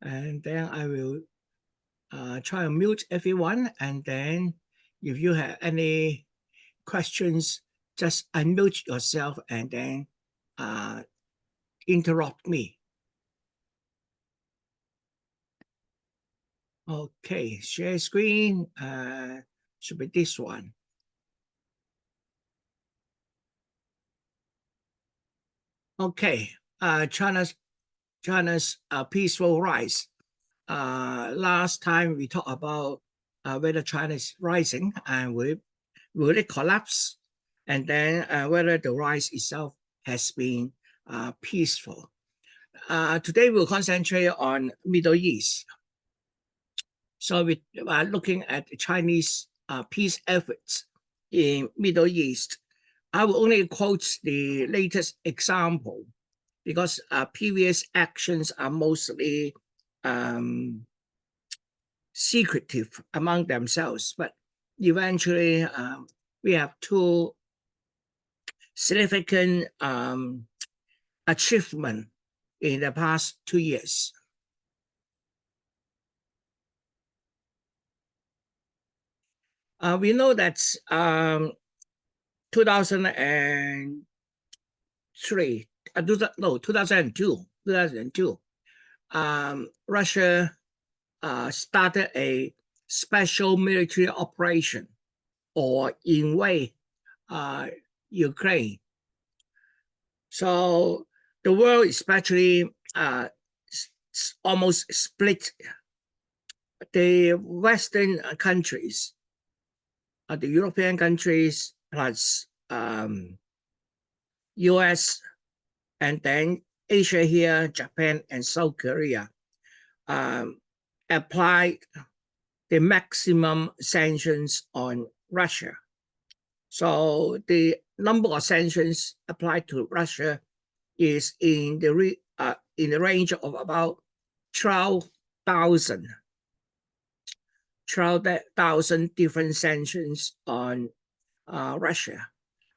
and then I will try to mute everyone, and then if you have any questions, just unmute yourself and then interrupt me. Okay, share screen should be this one. Okay, China's peaceful rise. Last time we talked about whether China is rising and will it collapse, and then whether the rise itself has been peaceful. Today we'll concentrate on Middle East. So we are looking at Chinese peace efforts in Middle East. I will only quote the latest example because previous actions are mostly secretive among themselves. But eventually, we have two significant achievements in the past 2 years. We know that 2002, Russia started a special military operation or invade Ukraine. So the world especially almost split. The Western countries, the European countries plus US, and then Asia here, Japan and South Korea applied the maximum sanctions on Russia. So the number of sanctions applied to Russia is in the range of about 12,000 different sanctions on Russia.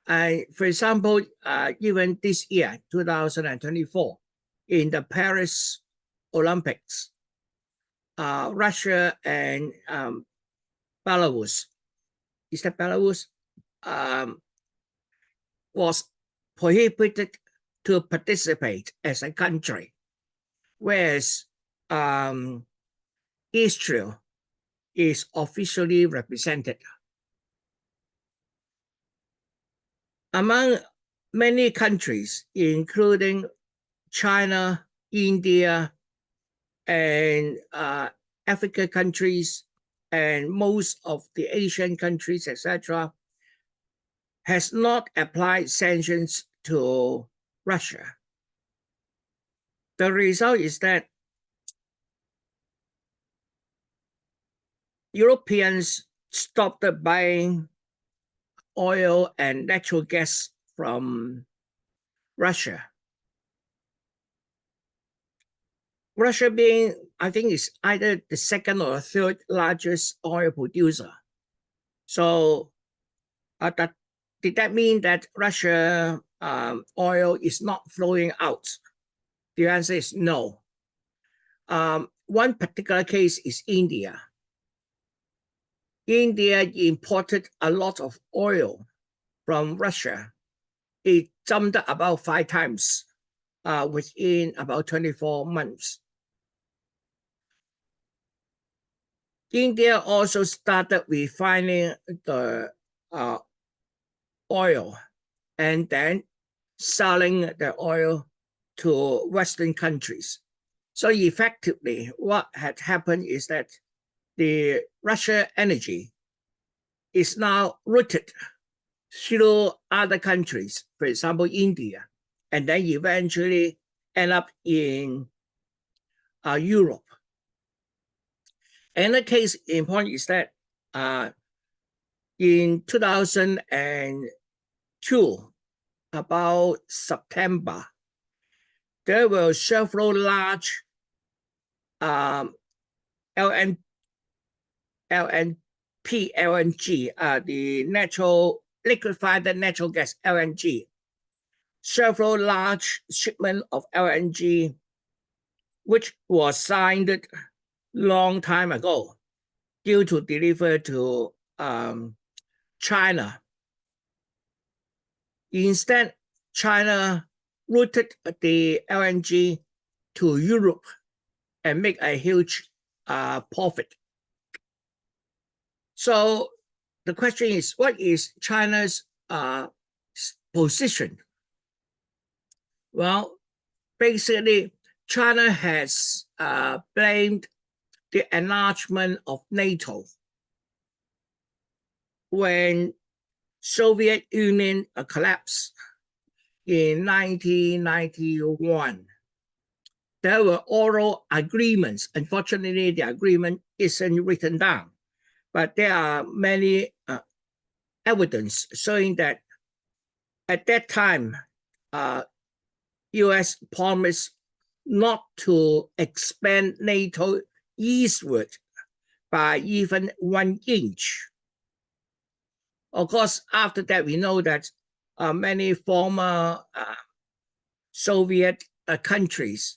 For example, even this year, 2024, in the Paris Olympics, Russia and Belarus, is that Belarus, was prohibited to participate as a country, whereas Israel is officially represented. Among many countries, including China, India, and African countries, and most of the Asian countries, etc., has not applied sanctions to Russia. The result is that Europeans stopped buying oil and natural gas from Russia. Russia being, I think, is either the second or third largest oil producer. So did that mean that Russia oil is not flowing out? The answer is no. One particular case is India. India imported a lot of oil from Russia. It jumped about 5 times within about 24 months. India also started refining the oil and then selling the oil to Western countries. So effectively, what had happened is that the Russia energy is now routed through other countries, for example, India, and then eventually end up in Europe. Another case in point is that in 2002, about September, there were several large LNG, the liquefied natural gas, LNG. Several large shipments of LNG which was signed long time ago, due to deliver to China. Instead, China routed the LNG to Europe and make a huge profit. So the question is, what is China's position? Well, basically, China has blamed the enlargement of NATO when Soviet Union collapsed in 1991. There were oral agreements. Unfortunately, the agreement isn't written down, but there are many evidence showing that at that time, U.S. promised not to expand NATO eastward by even 1 inch. Of course, after that, we know that many former Soviet countries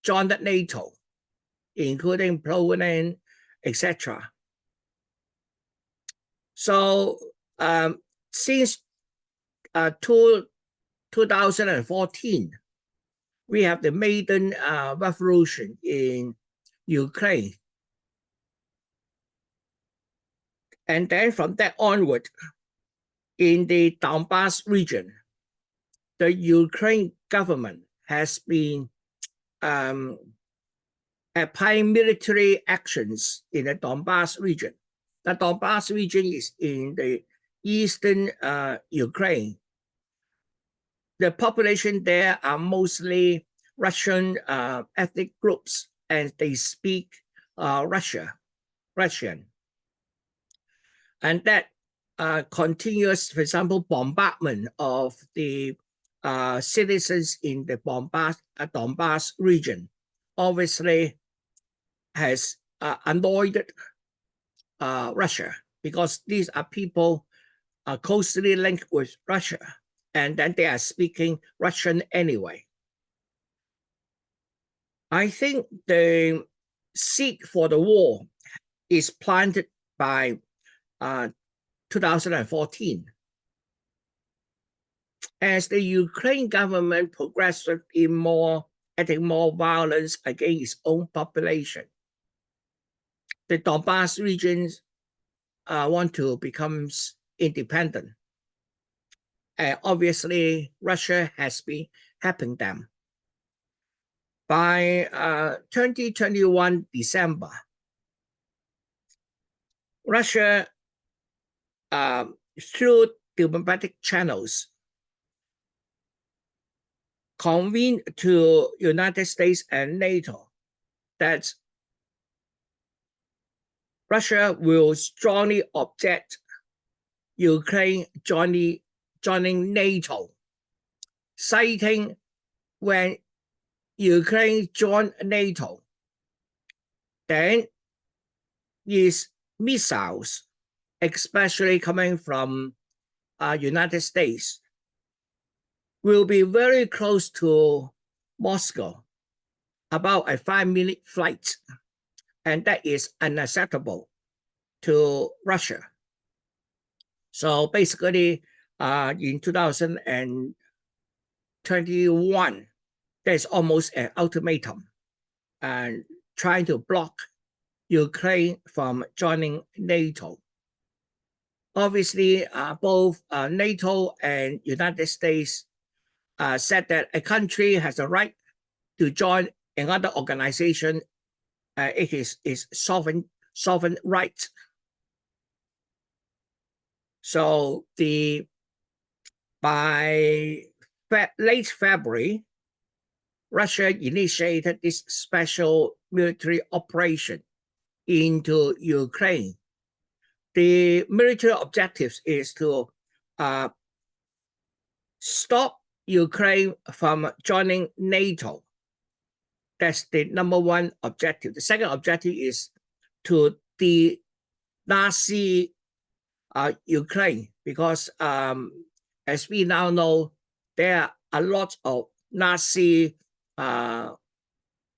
joined NATO, including Poland, etc. So since 2014, we have the Maidan Revolution in Ukraine. And then from that onward, in the Donbass region, the Ukraine government has been applying military actions in the Donbass region. The Donbass region is in the eastern Ukraine. The population there are mostly Russian ethnic groups, and they speak Russian. And that continuous, for example, bombardment of the citizens in the Donbass region obviously has annoyed Russia, because these are people closely linked with Russia, and then they are speaking Russian anyway. I think the seed for the war is planted by 2014. As the Ukraine government progresses in adding more violence against its own population, the Donbass regions want to become independent. And obviously, Russia has been helping them. By 2021 December, Russia, through diplomatic channels, convened to United States and NATO that Russia will strongly object Ukraine joining NATO, citing when Ukraine joined NATO, then its missiles, especially coming from United States, will be very close to Moscow, about a 5-minute flight, and that is unacceptable to Russia. So basically, in 2021, there's almost an ultimatum and trying to block Ukraine from joining NATO. Obviously, both NATO and United States said that a country has a right to join another organization. It is sovereign right. So by late February, Russia initiated this special military operation into Ukraine. The military objectives is to stop Ukraine from joining NATO. That's the number one objective. The second objective is to de-Nazi Ukraine, because as we now know, there are a lot of Nazi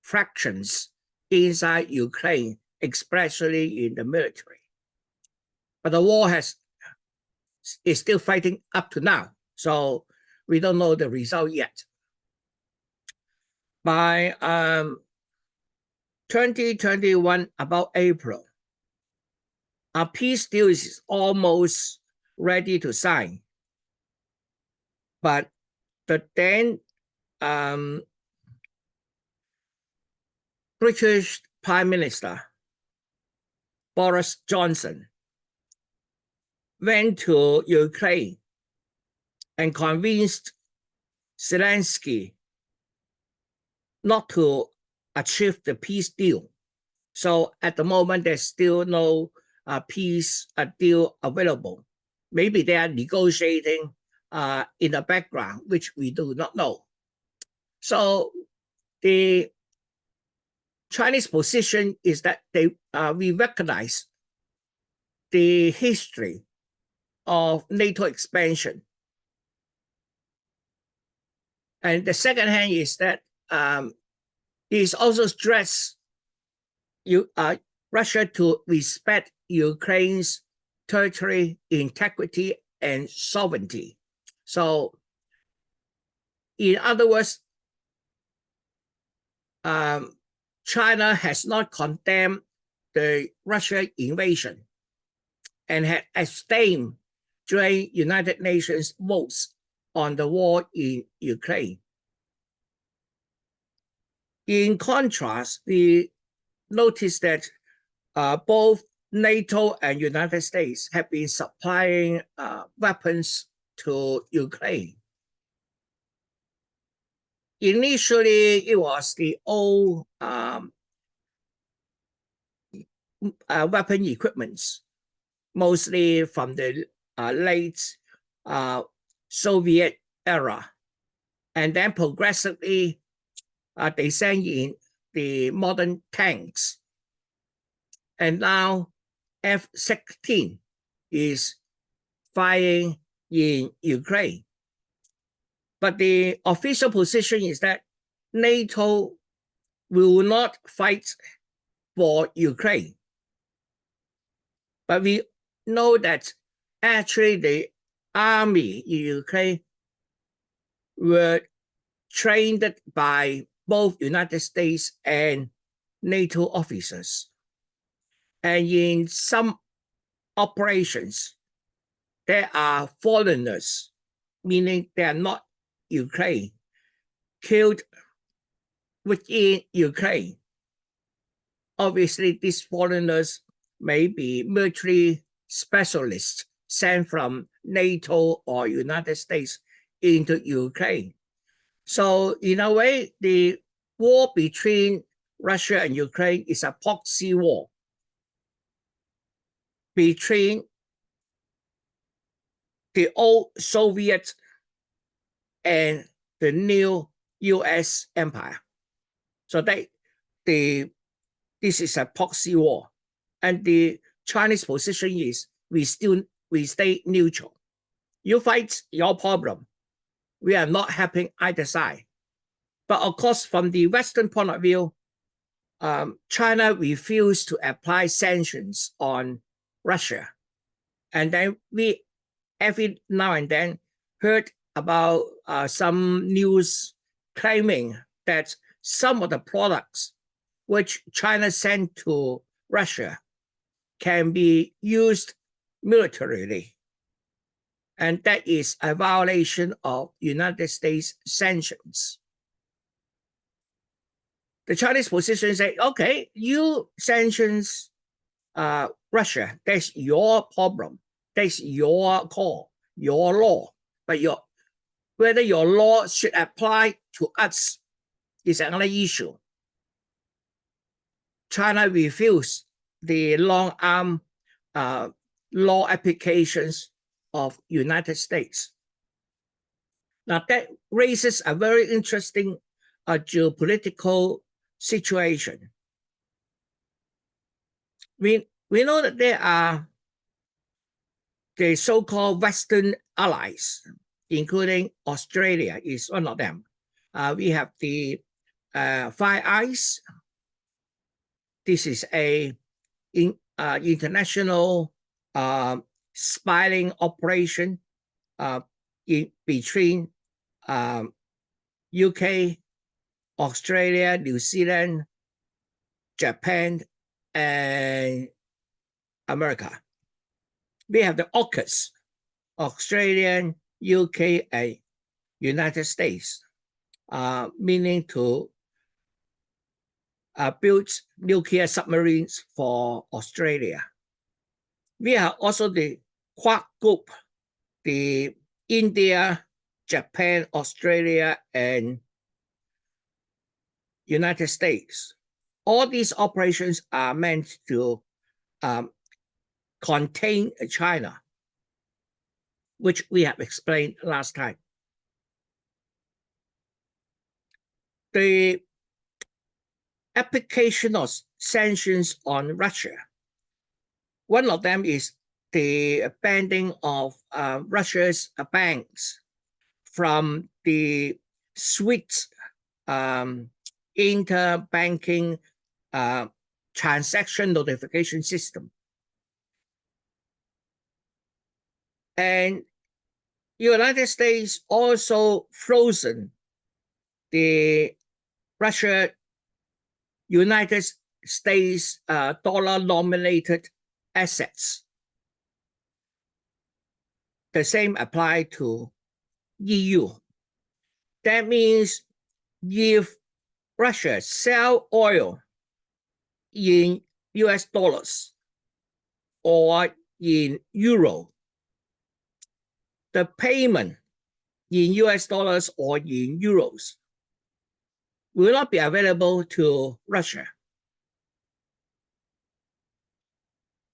fractions inside Ukraine, especially in the military. But the war is still fighting up to now, so we don't know the result yet. By 2021, about April, a peace deal is almost ready to sign. But the then British Prime Minister Boris Johnson went to Ukraine and convinced Zelensky not to achieve the peace deal. So at the moment, there's still no peace deal available. Maybe they are negotiating in the background, which we do not know. So the Chinese position is that we recognize the history of NATO expansion. And the second hand is that it is also stressed Russia to respect Ukraine's territory integrity and sovereignty. So, in other words, China has not condemned the Russian invasion and had abstained during United Nations votes on the war in Ukraine. In contrast, we notice that both NATO and United States have been supplying weapons to Ukraine. Initially, it was the old weapon equipments, mostly from the late Soviet era. And then progressively, they sent in the modern tanks. And now F-16 is fighting in Ukraine. But the official position is that NATO will not fight for Ukraine. But we know that actually the army in Ukraine were trained by both United States and NATO officers. And in some operations, there are foreigners, meaning they are not Ukraine, killed within Ukraine. Obviously, these foreigners may be military specialists sent from NATO or United States into Ukraine. So in a way, the war between Russia and Ukraine is a proxy war between the old Soviet and the new US empire. So this is a proxy war. And the Chinese position is we stay neutral. You fight your problem. We are not helping either side. But of course, from the Western point of view, China refused to apply sanctions on Russia. And then we every now and then heard about some news claiming that some of the products which China sent to Russia can be used militarily. And that is a violation of United States sanctions. The Chinese position say, okay, you sanctions Russia, that's your problem. That's your call, your law. But whether your law should apply to us is another issue. China refused the long-arm law applications of United States. Now that raises a very interesting geopolitical situation. We know that there are the so-called Western allies, including Australia is one of them. We have the Five Eyes. This is a international spying operation between UK, Australia, New Zealand, Japan, and America. We have the AUKUS, Australian, UK, and United States, meaning to build nuclear submarines for Australia. We have also the Quad Group, the India, Japan, Australia, and United States. All these operations are meant to contain China, which we have explained last time. The application of sanctions on Russia, one of them is the banning of Russia's banks from the SWIFT interbanking transaction notification system. And United States also frozen the United States dollar-nominated assets. The same apply to EU. That means if Russia sell oil in US dollars or in euro, the payment in US dollars or in euros will not be available to Russia.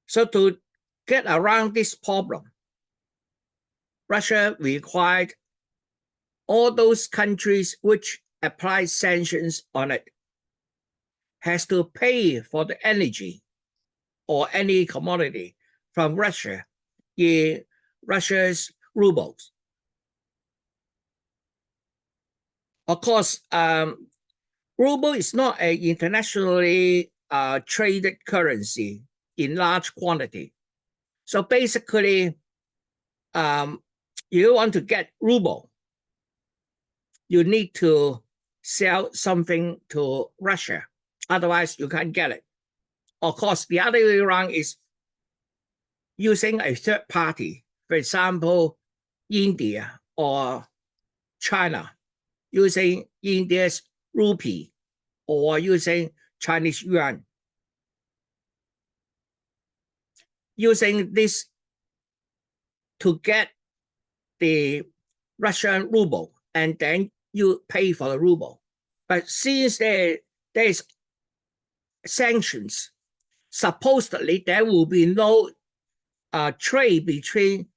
So to get around this problem, Russia required all those countries which apply sanctions on it has to pay for the energy or any commodity from Russia in Russia's rubles. Of course, ruble is not an internationally traded currency in large quantity. So basically, you want to get ruble, you need to sell something to Russia. Otherwise, you can't get it. Of course, the other way around is using a third party, for example, India or China, using India's rupee or using Chinese yuan. Using this to get the Russian ruble, and then you pay for the ruble. But since there is sanctions, supposedly there will be no trade between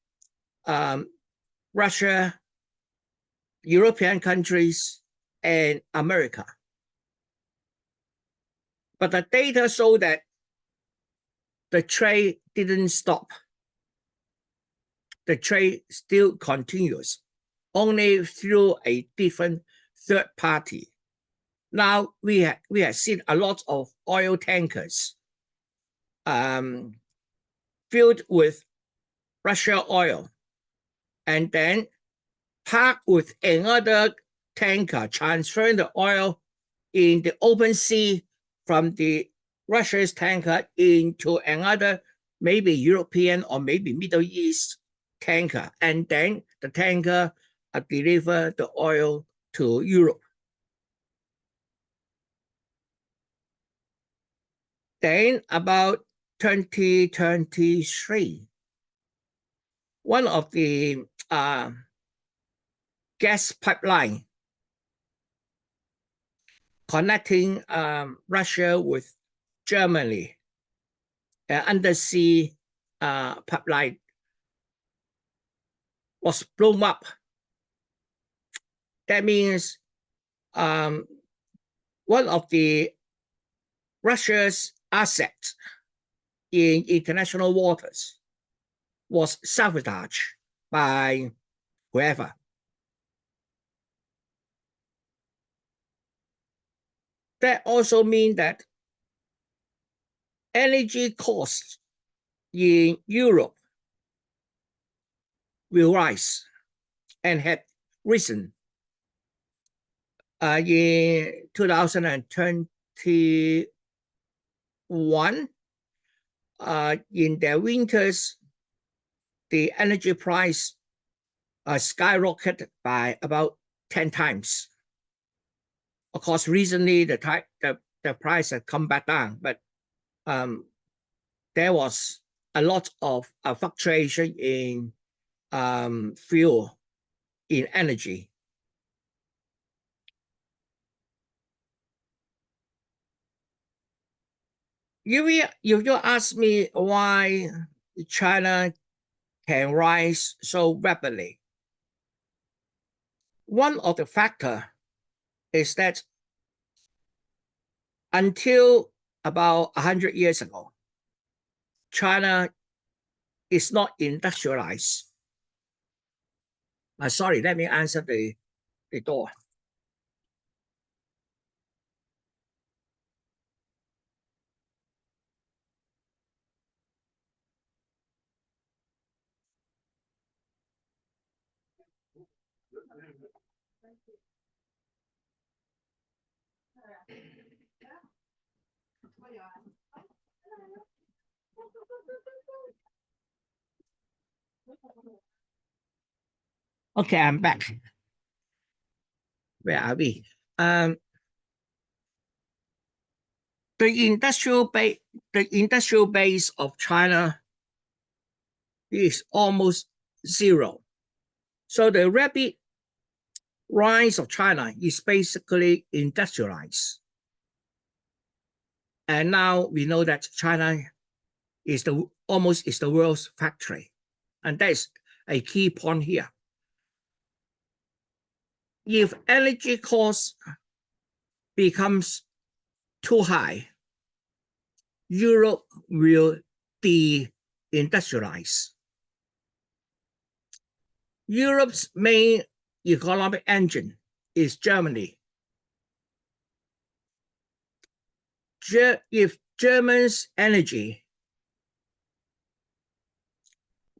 Russia, European countries, and America. But the data show that the trade didn't stop. The trade still continues, only through a different third party. Now we have seen a lot of oil tankers filled with Russian oil, and then parked with another tanker transferring the oil in the open sea from the Russia's tanker into another maybe European or maybe Middle East tanker, and then the tanker deliver the oil to Europe. Then about 2023, one of the gas pipeline connecting Russia with Germany, undersea pipeline, was blown up. That means one of the Russia's assets in international waters was sabotaged by whoever. that also means that energy costs in Europe will rise and had risen. In 2021, in the winters, the energy price skyrocketed by about 10 times. Of course, recently the price had come back down, but there was a lot of fluctuation in fuel, in energy. If you ask me why China can rise so rapidly, one of the factors is that until about 100 years ago, China is not industrialized. Sorry, let me answer the door. Okay, I'm back. Where are we? The industrial base of China is almost zero. So the rapid rise of China is basically industrialized. And now we know that China is almost the world's factory. And that's a key point here. If energy costs becomes too high, Europe will de-industrialize. Europe's main economic engine is Germany. If Germany's energy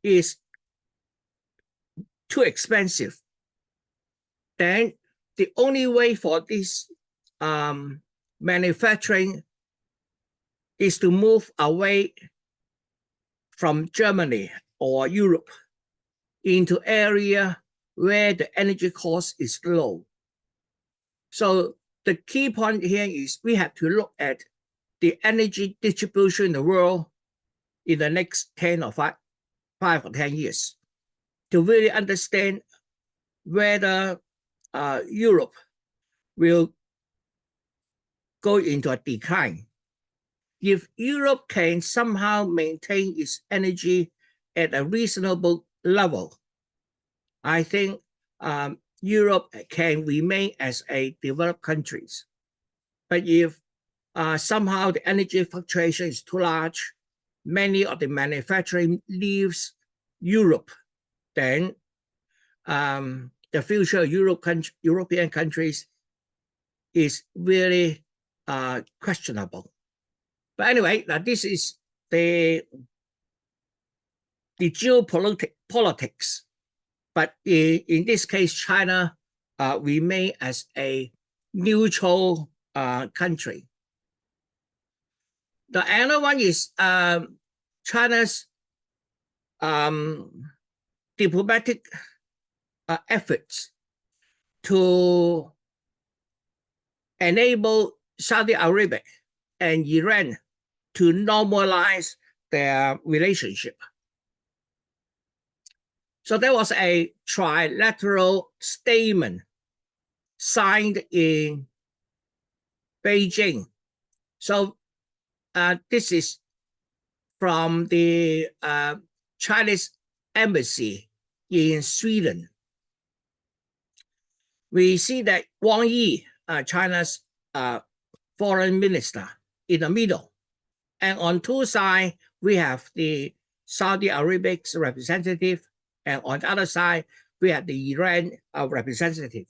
is too expensive, then the only way for this manufacturing is to move away from Germany or Europe into area where the energy cost is low. So the key point here is we have to look at the energy distribution in the world in the next 5 or 10 years to really understand whether Europe will go into a decline. If Europe can somehow maintain its energy at a reasonable level, I think Europe can remain as a developed country. But if somehow the energy fluctuation is too large, many of the manufacturing leaves Europe, then the future of European countries is really questionable. But anyway, this is the geopolitics. But in this case, China remain as a neutral country. The other one is China's diplomatic efforts to enable Saudi Arabia and Iran to normalize their relationship. So there was a trilateral statement signed in Beijing. So this is from the Chinese embassy in Sweden. We see that Wang Yi, China's foreign minister, in the middle. And on two sides, we have the Saudi Arabia's representative, and on the other side, we have the Iran representative.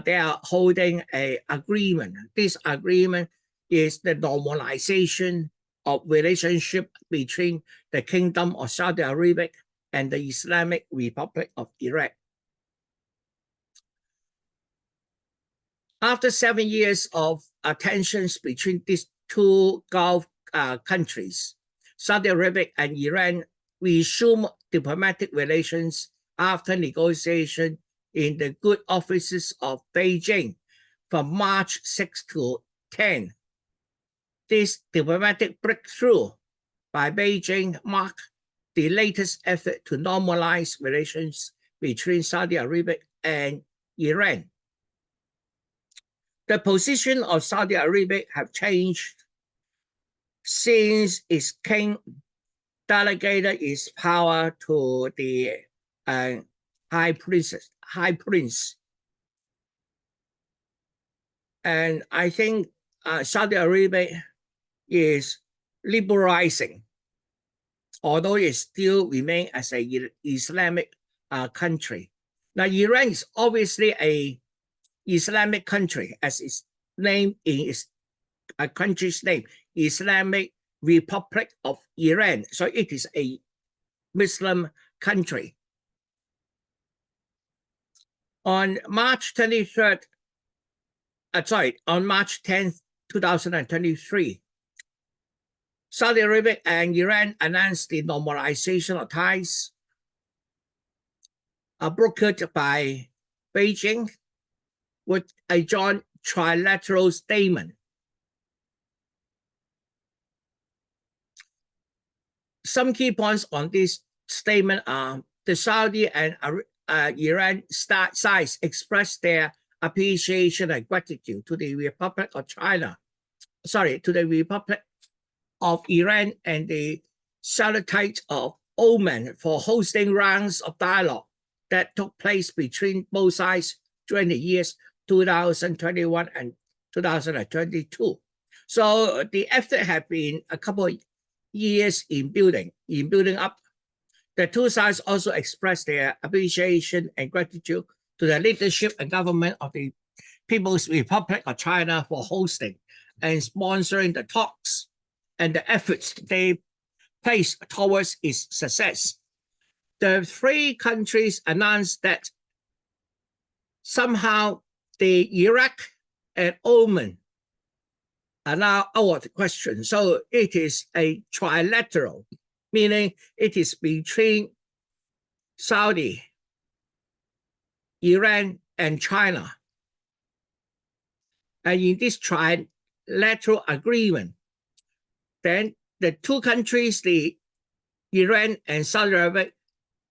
they are holding an agreement. This agreement is the normalization of relationship between the Kingdom of Saudi Arabia and the Islamic Republic of Iran. After 7 years of tensions between these two Gulf countries, Saudi Arabia and Iran resumed diplomatic relations after negotiation in the good offices of Beijing from March 6 to 10. This diplomatic breakthrough by Beijing marked the latest effort to normalize relations between Saudi Arabia and Iran. The position of Saudi Arabia have changed since its king delegated its power to the high prince. And I think Saudi Arabia is liberalizing, although it still remains as an Islamic country. Now, Iran is obviously a Islamic country, as its name in its country's name, Islamic Republic of Iran. So it is a Muslim country. On March 23rd, on March 10th, 2023, Saudi Arabia and Iran announced the normalization of ties brokered by Beijing with a joint trilateral statement. Some key points on this statement are the Saudi and Iran sides expressed their appreciation and gratitude to the Republic of to the Republic of Iran and the Sultanate of Oman for hosting rounds of dialogue that took place between both sides during the years 2021 and 2022. So the effort had been a couple of years in building up. The two sides also expressed their appreciation and gratitude to the leadership and government of the People's Republic of China for hosting and sponsoring the talks and the efforts they placed towards its success. The three countries announced that somehow the Iraq and Oman are now out of the question. So it is a trilateral, meaning it is between Saudi, Iran, and China. And in this trilateral agreement, then the two countries, the Iran and Saudi Arabia,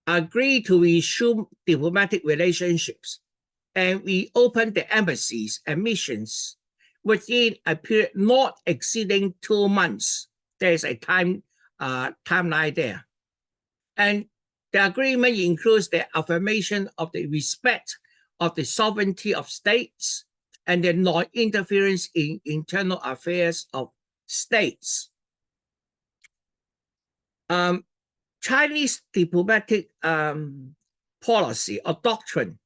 agreed to resume diplomatic relationships, and we opened the embassies and missions within a period not exceeding 2 months. There is a timeline there. And the agreement includes the affirmation of the respect of the sovereignty of states and the non-interference in internal affairs of states. Chinese diplomatic policy or doctrine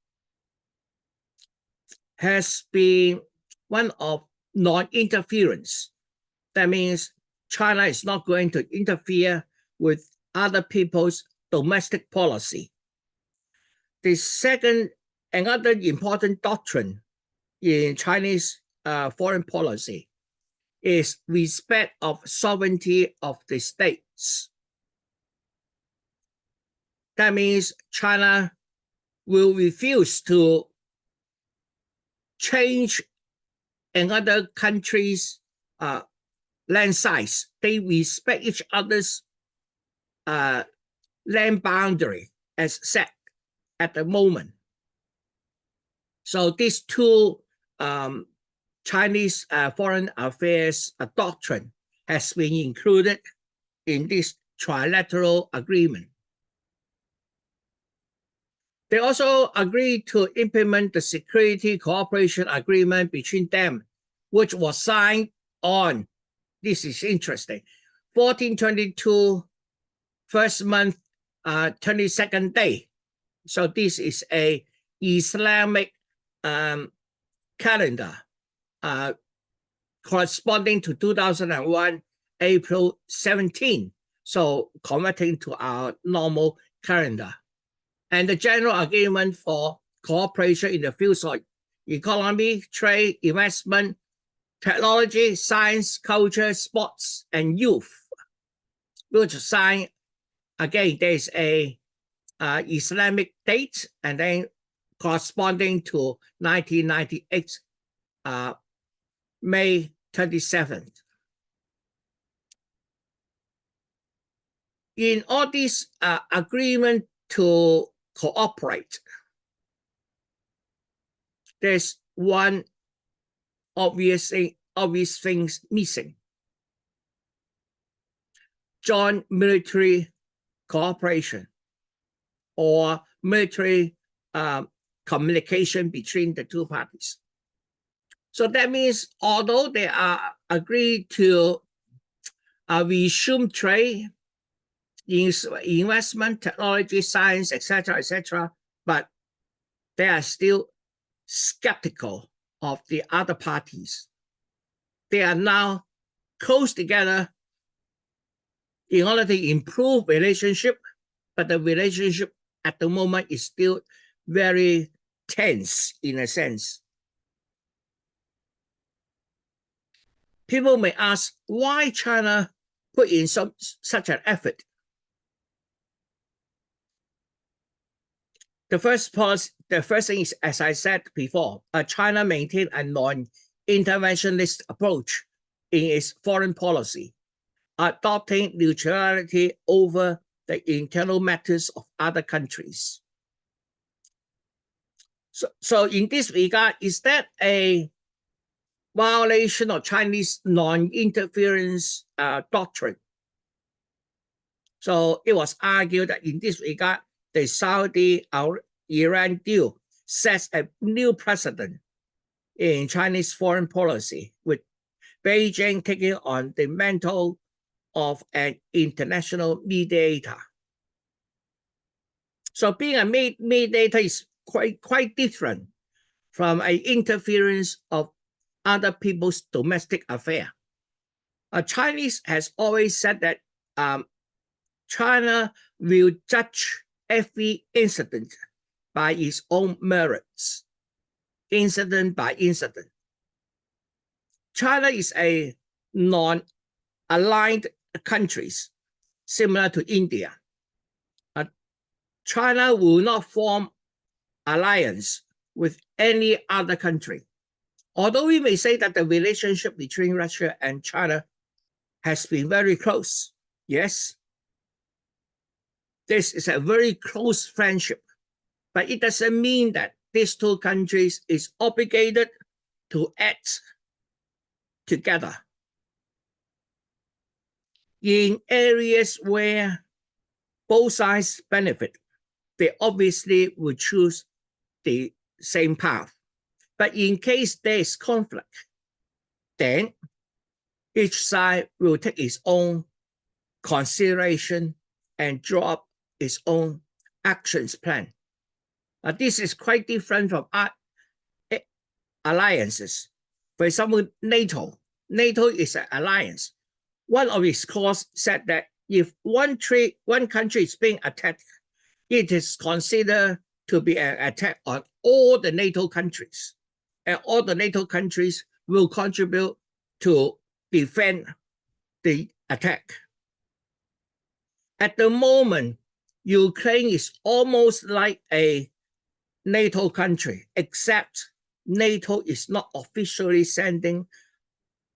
has been one of non-interference. That means China is not going to interfere with other people's domestic policy. The second, another important doctrine in Chinese foreign policy is respect of sovereignty of the states. That means China will refuse to change another country's land size. They respect each other's land boundary as set at the moment. So these two Chinese foreign affairs doctrine has been included in this trilateral agreement. They also agreed to implement the security cooperation agreement between them, which was signed on, this is interesting, 1422, first month, 22nd day. So this is a Islamic calendar corresponding to 2001 April 17, so converting to our normal calendar. And the general agreement for cooperation in the fields of economy, trade, investment, technology, science, culture, sports, and youth, which sign, again, there's a Islamic date, and then corresponding to 1998, May 27th. In all these agreement to cooperate, there's one obvious things missing: joint military cooperation or military communication between the two parties. So that means, although they are agreed to resume trade, investment, technology, science, etc., but they are still skeptical of the other parties. They are now close together in order to improve relationship, but the relationship at the moment is still very tense in a sense. People may ask why China put in such an effort. The first thing is, as I said before, China maintained a non-interventionist approach in its foreign policy, adopting neutrality over the internal matters of other countries. So in this regard, is that a violation of Chinese non-interference doctrine? So it was argued that in this regard, the Saudi-Iran deal sets a new precedent in Chinese foreign policy, with Beijing taking on the mantle of an international mediator. So being a mediator is quite different from an interference of other people's domestic affair. Chinese has always said that China will judge every incident by its own merits, incident by incident. China is a non-aligned country, similar to India. China will not form alliance with any other country. Although we may say that the relationship between Russia and China has been very close, yes, this is a very close friendship, but it doesn't mean that these two countries is obligated to act together. In areas where both sides benefit, they obviously would choose the same path. But in case there is conflict, then each side will take its own consideration and draw up its own actions plan. This is quite different from alliances. For example, NATO. NATO is an alliance. One of its cause said that if one country is being attacked, it is considered to be an attack on all the NATO countries. And all the NATO countries will contribute to defend the attack. At the moment, Ukraine is almost like a NATO country, except NATO is not officially sending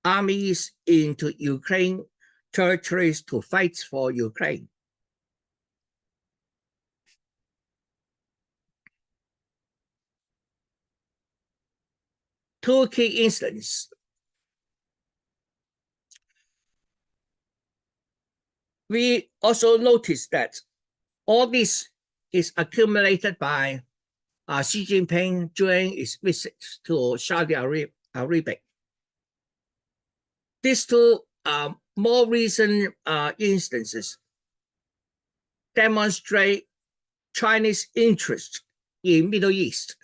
armies into Ukraine territories to fight for Ukraine. Two key incidents. We also noticed that all this is accumulated by Xi Jinping during his visit to Saudi Arabia. These two more recent instances demonstrate Chinese interest in Middle East.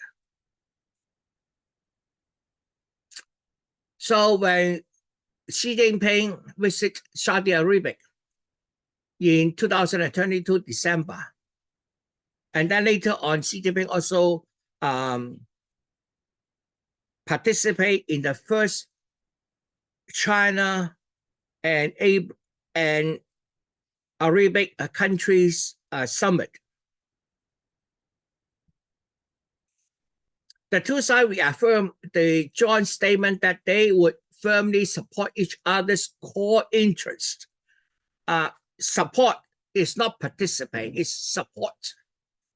So when Xi Jinping visited Saudi Arabia in 2022 December, and then later on, Xi Jinping also participate in the first China and Arabic countries summit. The two sides reaffirmed the joint statement that they would firmly support each other's core interests. Support is not participate, it's support.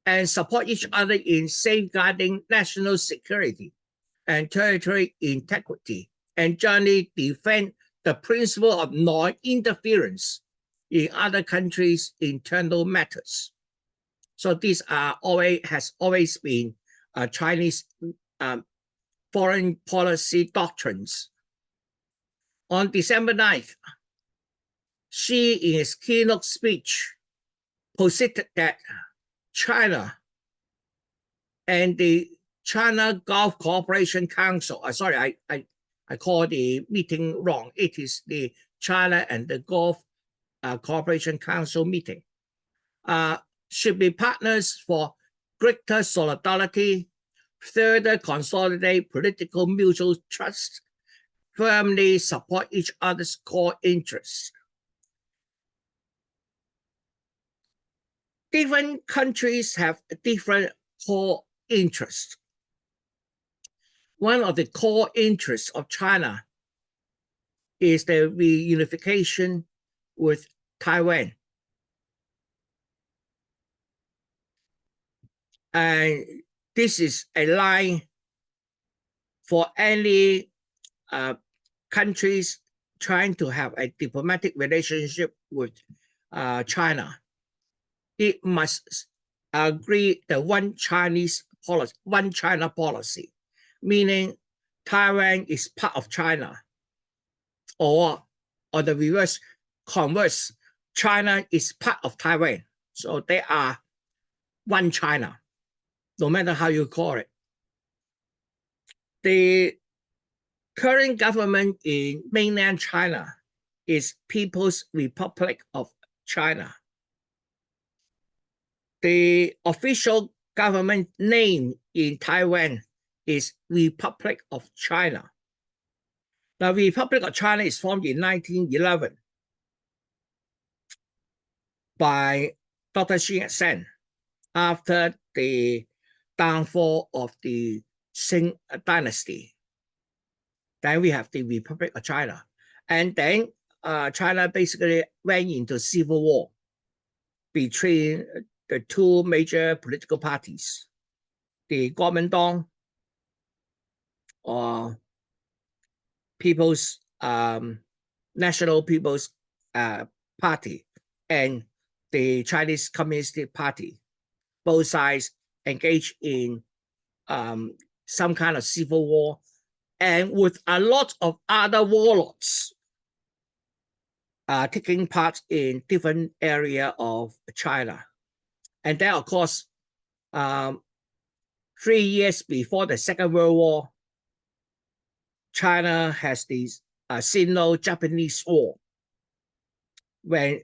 And support each other in safeguarding national security and territorial integrity, and jointly defend the principle of non-interference in other countries' internal matters. So these has always been Chinese foreign policy doctrines. On December 9th, Xi, in his keynote speech, posited that China and the China Gulf Cooperation Council, sorry, I call the meeting wrong. It is the China and the Gulf Cooperation Council meeting, should be partners for greater solidarity, further consolidate political mutual trust, firmly support each other's core interests. Different countries have different core interests. One of the core interests of China is the reunification with Taiwan. And this is a line for any countries trying to have a diplomatic relationship with China. It must agree the one China policy, meaning Taiwan is part of China, or on the reverse, converse, China is part of Taiwan. So they are one China, no matter how you call it. The current government in mainland China is People's Republic of China. The official government name in Taiwan is Republic of China. The Republic of China is formed in 1911 by Dr. Sun Yat-sen after the downfall of the Qing dynasty. Then we have the Republic of China. And then China basically went into civil war between the two major political parties, the Kuomintang, or National People's Party, and the Chinese Communist Party. Both sides engaged in some kind of civil war, and with a lot of other warlords taking part in different areas of China. And then, of course, 3 years before the Second World War, China has the Sino-Japanese War, when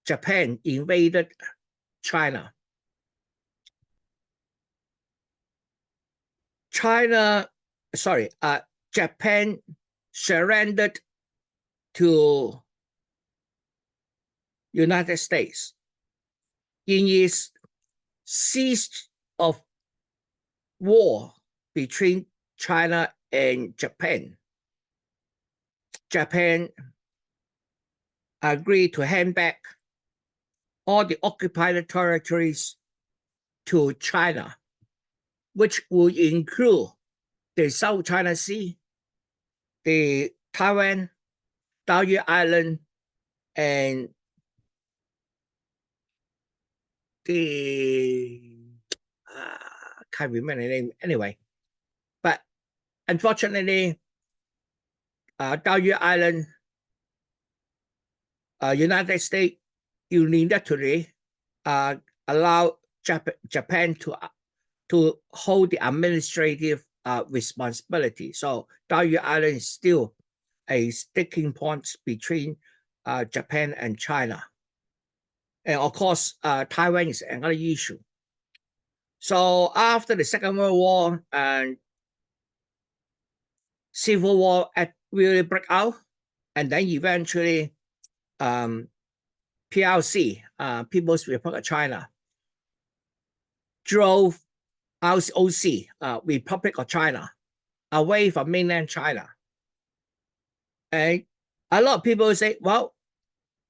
Japan invaded China. Japan surrendered to United States. In its cease of war between China and Japan, Japan agreed to hand back all the occupied territories to China, which would include the South China Sea, the Taiwan, Diaoyu Island, and can't remember the name anyway. But unfortunately, Diaoyu Island, United States unilaterally allowed Japan to hold the administrative responsibility. So Diaoyu Island is still a sticking point between Japan and China. And of course, Taiwan is another issue. So after the Second World War and Civil War really broke out, and then eventually PRC, People's Republic of China, drove ROC, Republic of China, away from mainland China. And a lot of people say, well,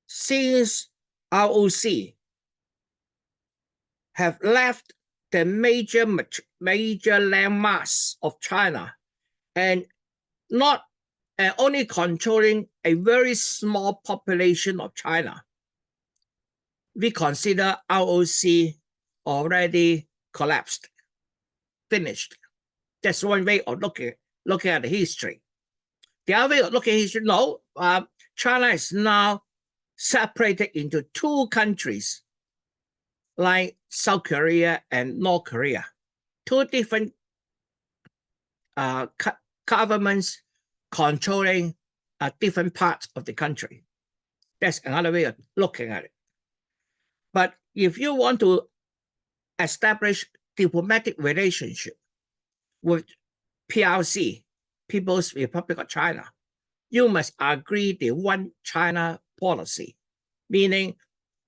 since ROC have left the major landmass of China and not only controlling a very small population of China, we consider ROC already collapsed, finished. That's one way of looking at the history. The other way of looking at history, no, China is now separated into two countries, like South Korea and North Korea, two different governments controlling different parts of the country. That's another way of looking at it. But if you want to establish diplomatic relationship with PRC, People's Republic of China, you must agree the one China policy, meaning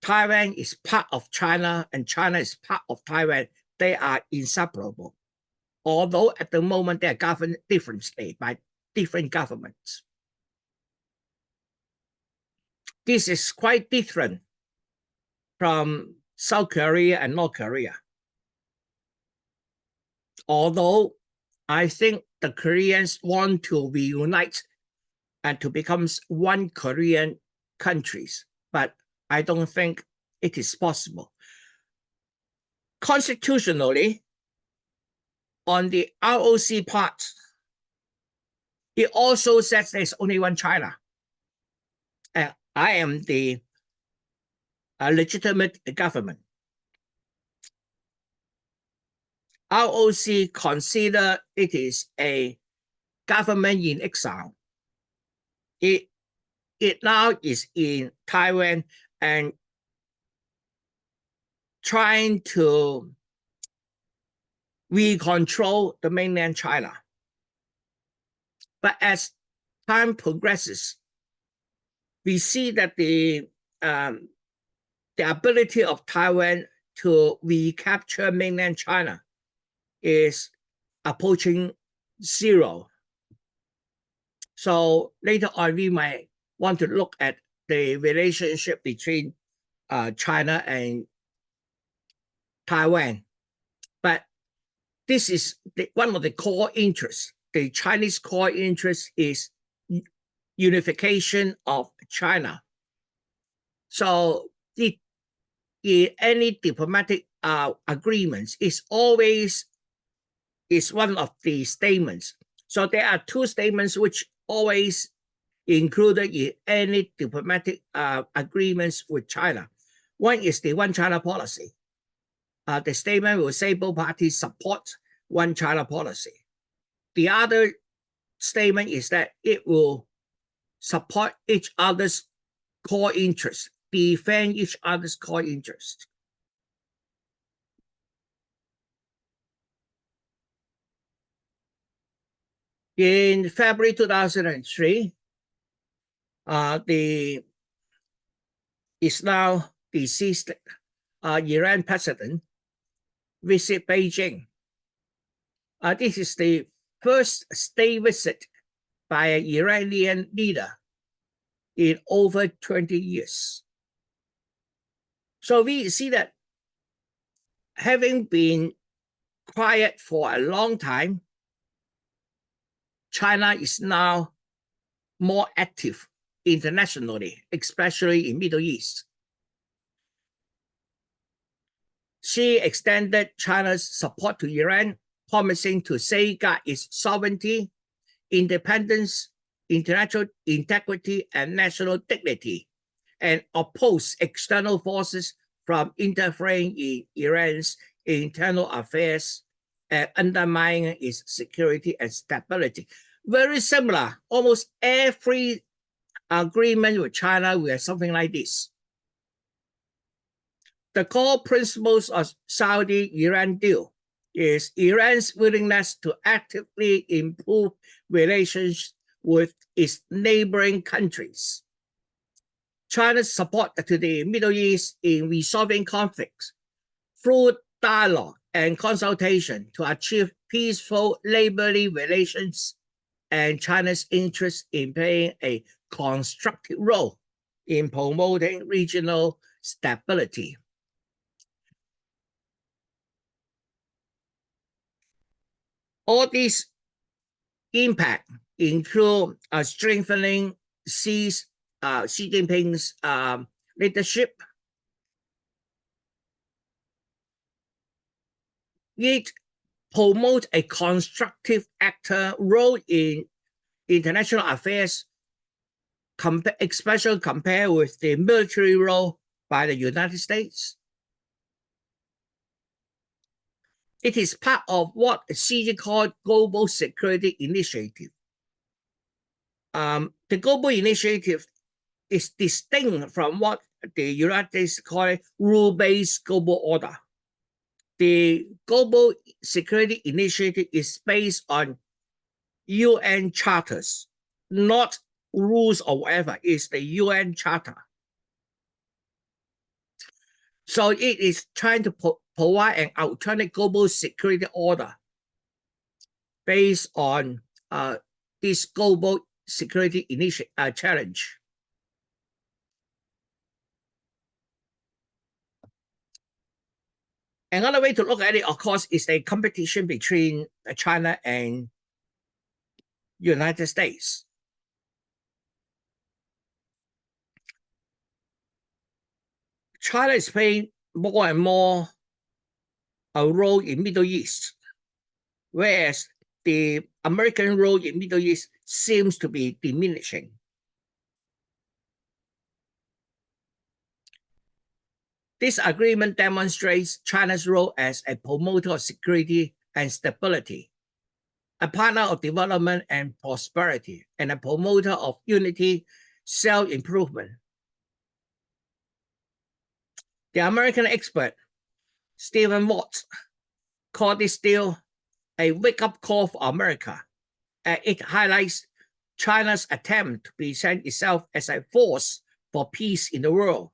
Taiwan is part of China and China is part of Taiwan. They are inseparable, although at the moment they are governed differently by different governments. This is quite different from South Korea and North Korea. Although I think the Koreans want to reunite and to become one Korean countries, but I don't think it is possible. Constitutionally, on the ROC part, it also says there's only one China. And I am the legitimate government. ROC consider it is a government in exile. It now is in Taiwan and trying to recontrol the mainland China. But as time progresses, we see that the ability of Taiwan to recapture mainland China is approaching zero. So later on, we might want to look at the relationship between China and Taiwan. But this is one of the core interests. The Chinese core interest is unification of China. So any diplomatic agreements is always one of the statements. So there are two statements which always included in any diplomatic agreements with China. One is the one China policy. The statement will say both parties support one China policy. The other statement is that it will support each other's core interests, defend each other's core interests. In February 2003, the is now deceased Iran president visit Beijing. This is the first state visit by an Iranian leader in over 20 years. So we see that having been quiet for a long time, China is now more active internationally, especially in Middle East. She extended China's support to Iran, promising to safeguard its sovereignty, independence, international integrity, and national dignity, and oppose external forces from interfering in Iran's internal affairs and undermining its security and stability. Very similar. Almost every agreement with China, we have something like this. The core principles of Saudi-Iran deal is Iran's willingness to actively improve relations with its neighboring countries. China's support to the Middle East in resolving conflicts through dialogue and consultation to achieve peaceful neighborly relations, and China's interest in playing a constructive role in promoting regional stability. All these impact include strengthening Xi Jinping's leadership. It promotes a constructive actor role in international affairs, especially compared with the military role by the United States. It is part of what Xi called Global Security Initiative. The Global Initiative is distinct from what the United States call rule-based global order. The Global Security Initiative is based on UN charters, not rules or whatever. It's the UN charter. So it is trying to provide an alternate global security order based on this global security challenge. Another way to look at it, of course, is the competition between China and United States. China is playing more and more a role in Middle East, whereas the American role in Middle East seems to be diminishing. This agreement demonstrates China's role as a promoter of security and stability, a partner of development and prosperity, and a promoter of unity, self-improvement. The American expert, Stephen Watts, called this deal a wake-up call for America. It highlights China's attempt to present itself as a force for peace in the world,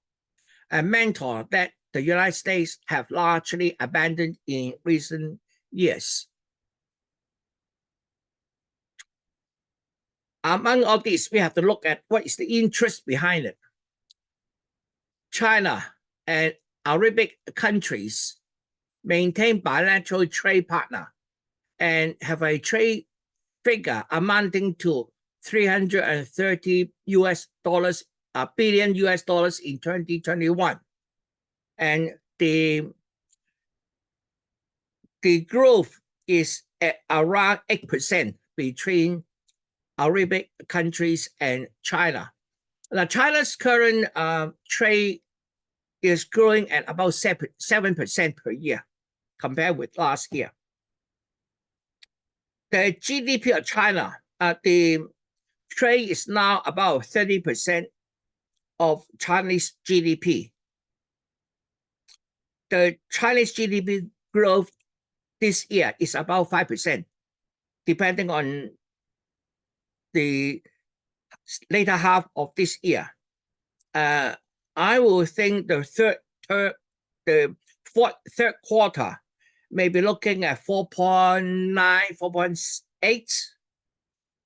a mentor that the United States have largely abandoned in recent years. Among all these, we have to look at what is the interest behind it. China and Arabic countries maintain bilateral trade partner and have a trade figure amounting to $330 billion in 2021. And the growth is at around 8% between Arabic countries and China. Now, China's current trade is growing at about 7% per year compared with last year. The GDP of China, the trade is now about 30% of Chinese GDP. The Chinese GDP growth this year is about 5%, depending on the later half of this year. I will think the third quarter may be looking at 4.9, 4.8,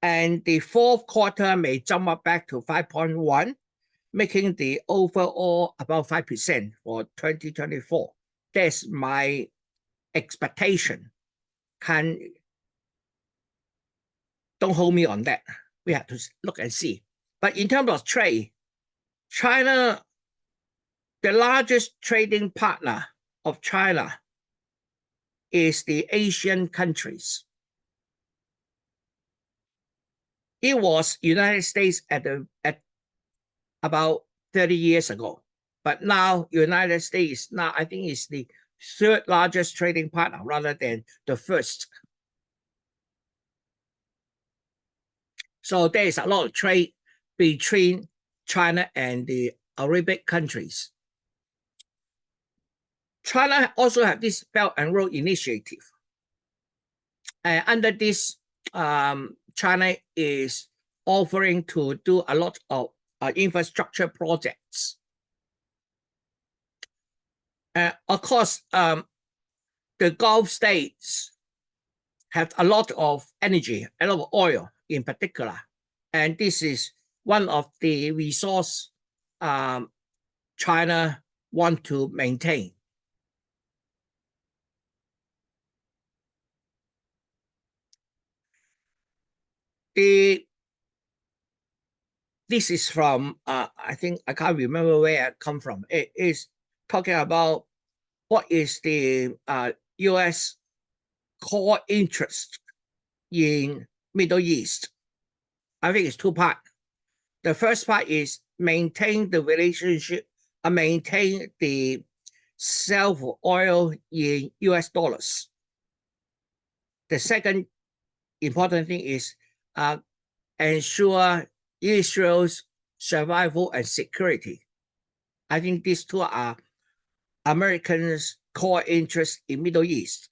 and the fourth quarter may jump up back to 5.1, making the overall about 5% for 2024. That's my expectation. Don't hold me on that. We have to look and see. But in terms of trade, China, the largest trading partner of China is the Asian countries. It was United States at about 30 years ago, but now United States now I think is the third largest trading partner rather than the first. So there is a lot of trade between China and the Arabic countries. China also have this Belt and Road Initiative. Under this, China is offering to do a lot of infrastructure projects. Of course, the Gulf states have a lot of energy, a lot of oil in particular, and this is one of the resource China want to maintain. This is from I think I can't remember where it come from. It is talking about what is the U.S. core interest in Middle East. I think it's two parts. The first part is maintain the relationship, maintain the sell for oil in US dollars. The second important thing is ensure Israel's survival and security. I think these two are Americans' core interests in Middle East.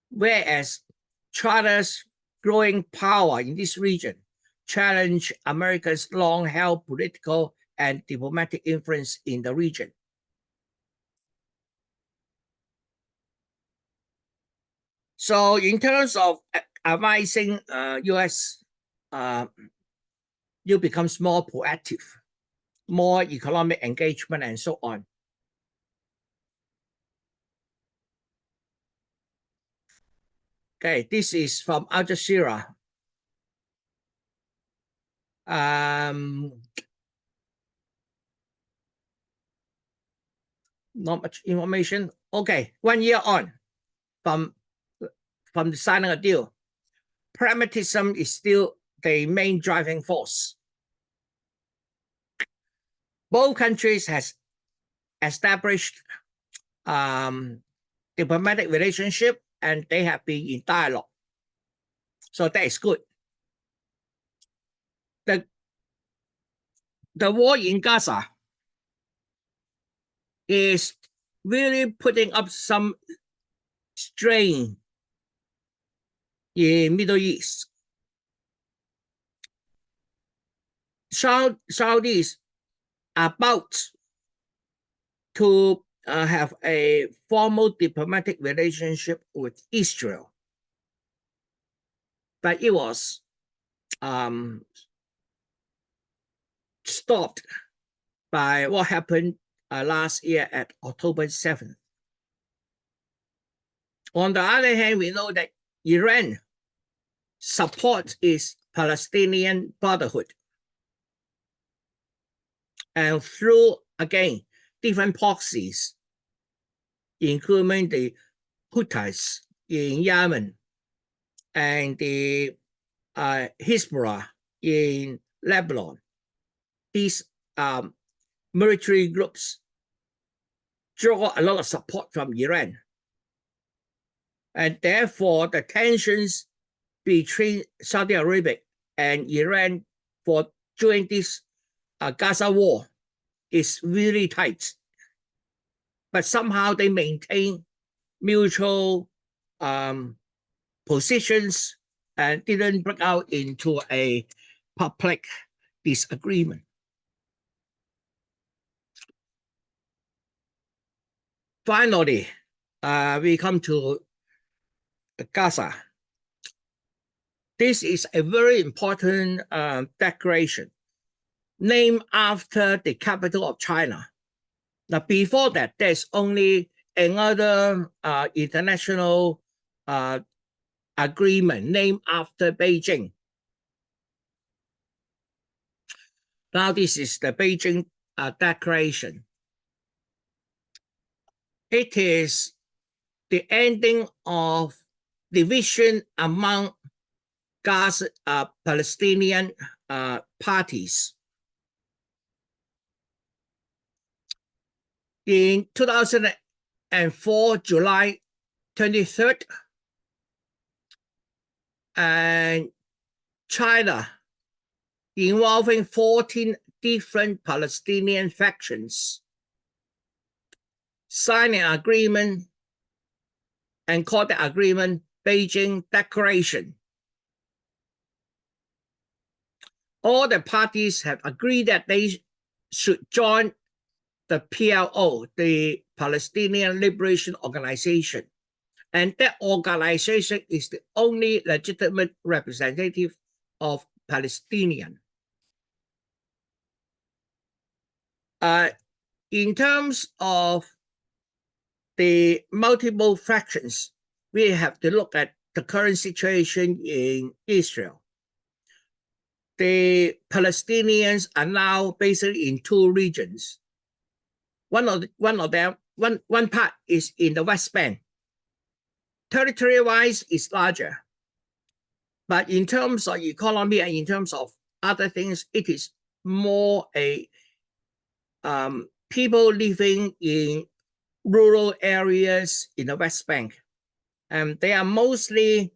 Whereas China's growing power in this region challenge America's long-held political and diplomatic influence in the region. So in terms of advising U.S., you becomes more proactive, more economic engagement, and so on. Okay, this is from Al Jazeera. Not much information. Okay, 1 year on from the signing a deal, pragmatism is still the main driving force. Both countries has established diplomatic relationship and they have been in dialogue. So that is good. The war in Gaza is really putting up some strain in Middle East. Saudis are about to have a formal diplomatic relationship with Israel, but it was stopped by what happened last year at October 7th. On the other hand, we know that Iran supports its Palestinian Brotherhood. And through, again, different proxies, including the Houthis in Yemen and the Hezbollah in Lebanon, these military groups draw a lot of support from Iran. And therefore, the tensions between Saudi Arabia and Iran during this Gaza war is really tight. But somehow they maintain mutual positions and didn't break out into a public disagreement. Finally, we come to Gaza. This is a very important declaration named after the capital of China. Now, before that, there's only another international agreement named after Beijing. Now, this is the Beijing Declaration. It is the ending of division among Gaza Palestinian parties. In 2004, July 23rd, and China, involving 14 different Palestinian factions, signed an agreement and called the agreement Beijing Declaration. All the parties have agreed that they should join the PLO, the Palestinian Liberation Organization. And that organization is the only legitimate representative of Palestinian. In terms of the multiple factions, we have to look at the current situation in Israel. The Palestinians are now basically in two regions. One part is in the West Bank. Territory-wise, is larger, but in terms of economy and in terms of other things, it is more a people living in rural areas in the West Bank, and they are mostly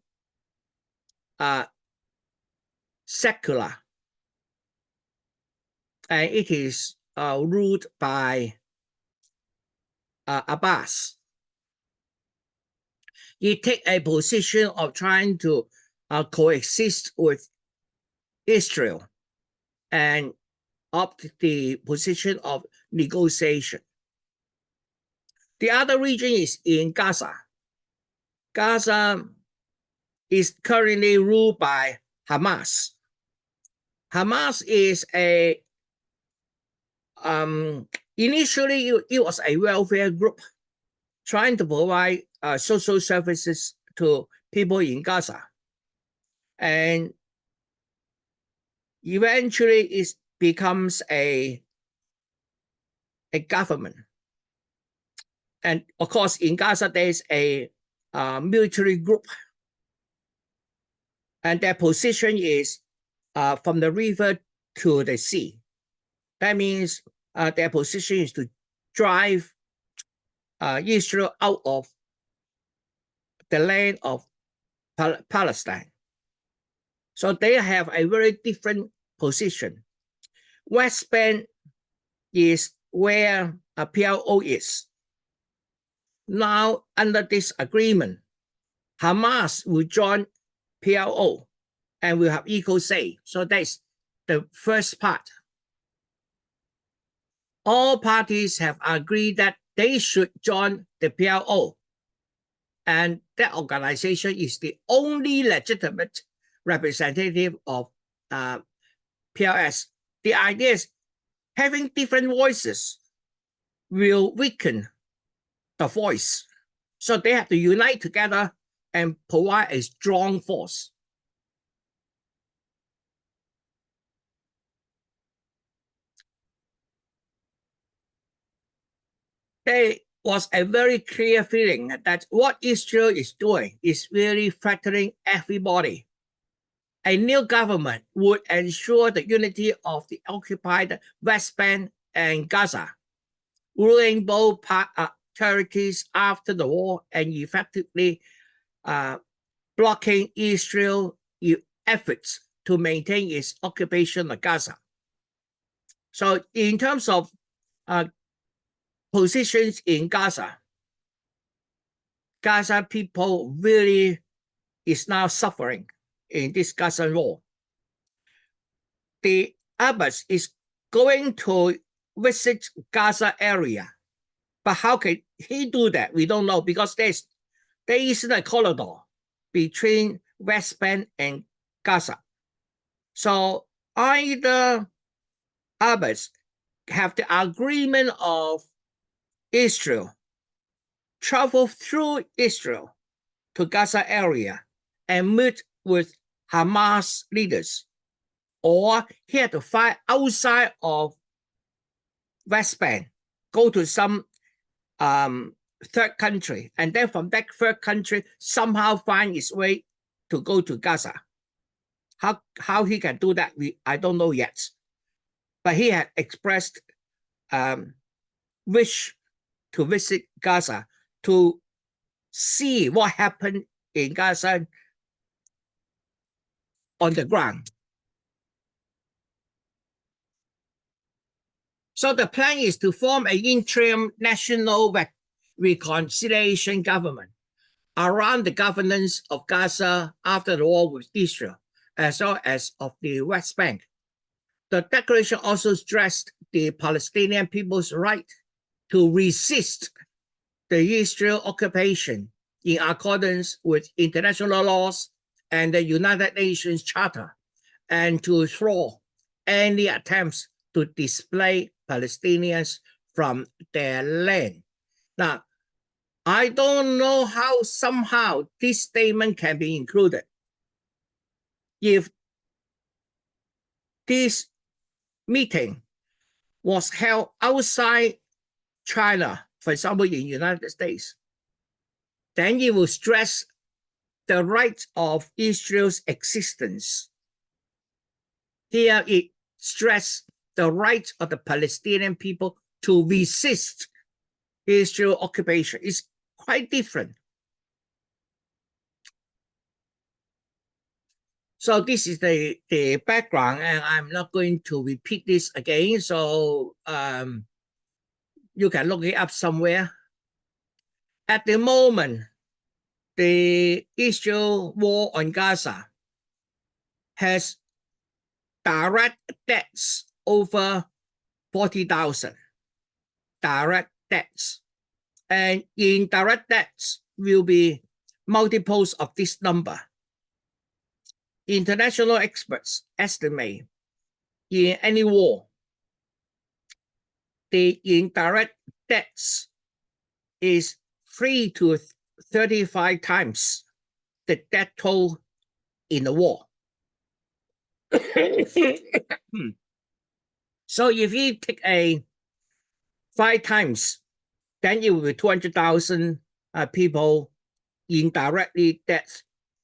secular, and it is ruled by Abbas. He take a position of trying to coexist with Israel and opt the position of negotiation. The other region is in Gaza. Gaza is currently ruled by Hamas. Hamas is a initially it was a welfare group trying to provide social services to people in Gaza, and eventually it becomes a government. And of course, in Gaza there's a military group, and their position is from the river to the sea. That means their position is to drive Israel out of the land of Palestine. So they have a very different position. West Bank is where PLO is. Now, under this agreement, Hamas will join PLO and will have equal say. So that's the first part. All parties have agreed that they should join the PLO, and that organization is the only legitimate representative of PLS. The idea is having different voices will weaken the voice. So they have to unite together and provide a strong force. There was a very clear feeling that what Israel is doing is really threatening everybody. A new government would ensure the unity of the occupied West Bank and Gaza, ruling both territories after the war and effectively blocking Israel's efforts to maintain its occupation of Gaza. So in terms of positions in Gaza, Gaza people really is now suffering in this Gaza war. The Abbas is going to visit Gaza area, but how can he do that? We don't know, because there isn't a corridor between West Bank and Gaza. So either Abbas have the agreement of Israel, travel through Israel to Gaza area and meet with Hamas leaders, or he had to fight outside of West Bank, go to some third country, and then from that third country somehow find his way to go to Gaza. How he can do that, I don't know yet. But he had expressed wish to visit Gaza to see what happened in Gaza on the ground. So the plan is to form an interim national reconciliation government around the governance of Gaza after the war with Israel, as well as of the West Bank. The declaration also stressed the Palestinian people's right to resist the Israel occupation in accordance with international laws and the United Nations Charter, and to thwart any attempts to displace Palestinians from their land. Now, I don't know how somehow this statement can be included. If this meeting was held outside China, for example, in the United States, then it will stress the right of Israel's existence. Here it stressed the right of the Palestinian people to resist Israel occupation. It's quite different. So this is the background, and I'm not going to repeat this again. So you can look it up somewhere. At the moment, the Israel war on Gaza has direct deaths over 40,000 direct deaths, and indirect deaths will be multiples of this number. International experts estimate in any war, the indirect deaths is 3 to 35 times the death toll in the war. So if you take a 5 times, then it will be 200,000 people indirectly dead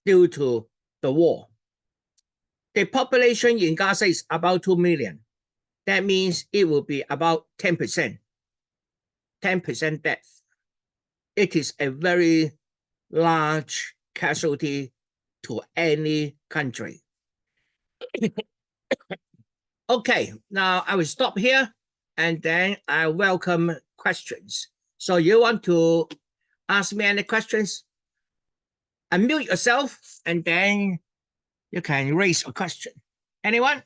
due to the war. The population in Gaza is about 2 million. That means it will be about 10%. 10% death. It is a very large casualty to any country. Okay, now I will stop here, and then I welcome questions. So you want to ask me any questions? Unmute yourself, and then you can raise a question. Anyone?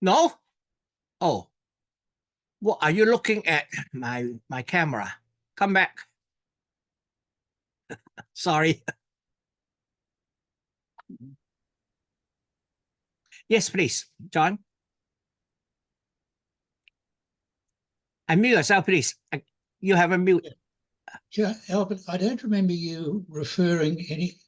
No? Oh, what are you looking at? My camera. Come back. Sorry. Yes, please, John. Unmute yourself, please. You have a mute. Sure, Albert, I don't remember you referring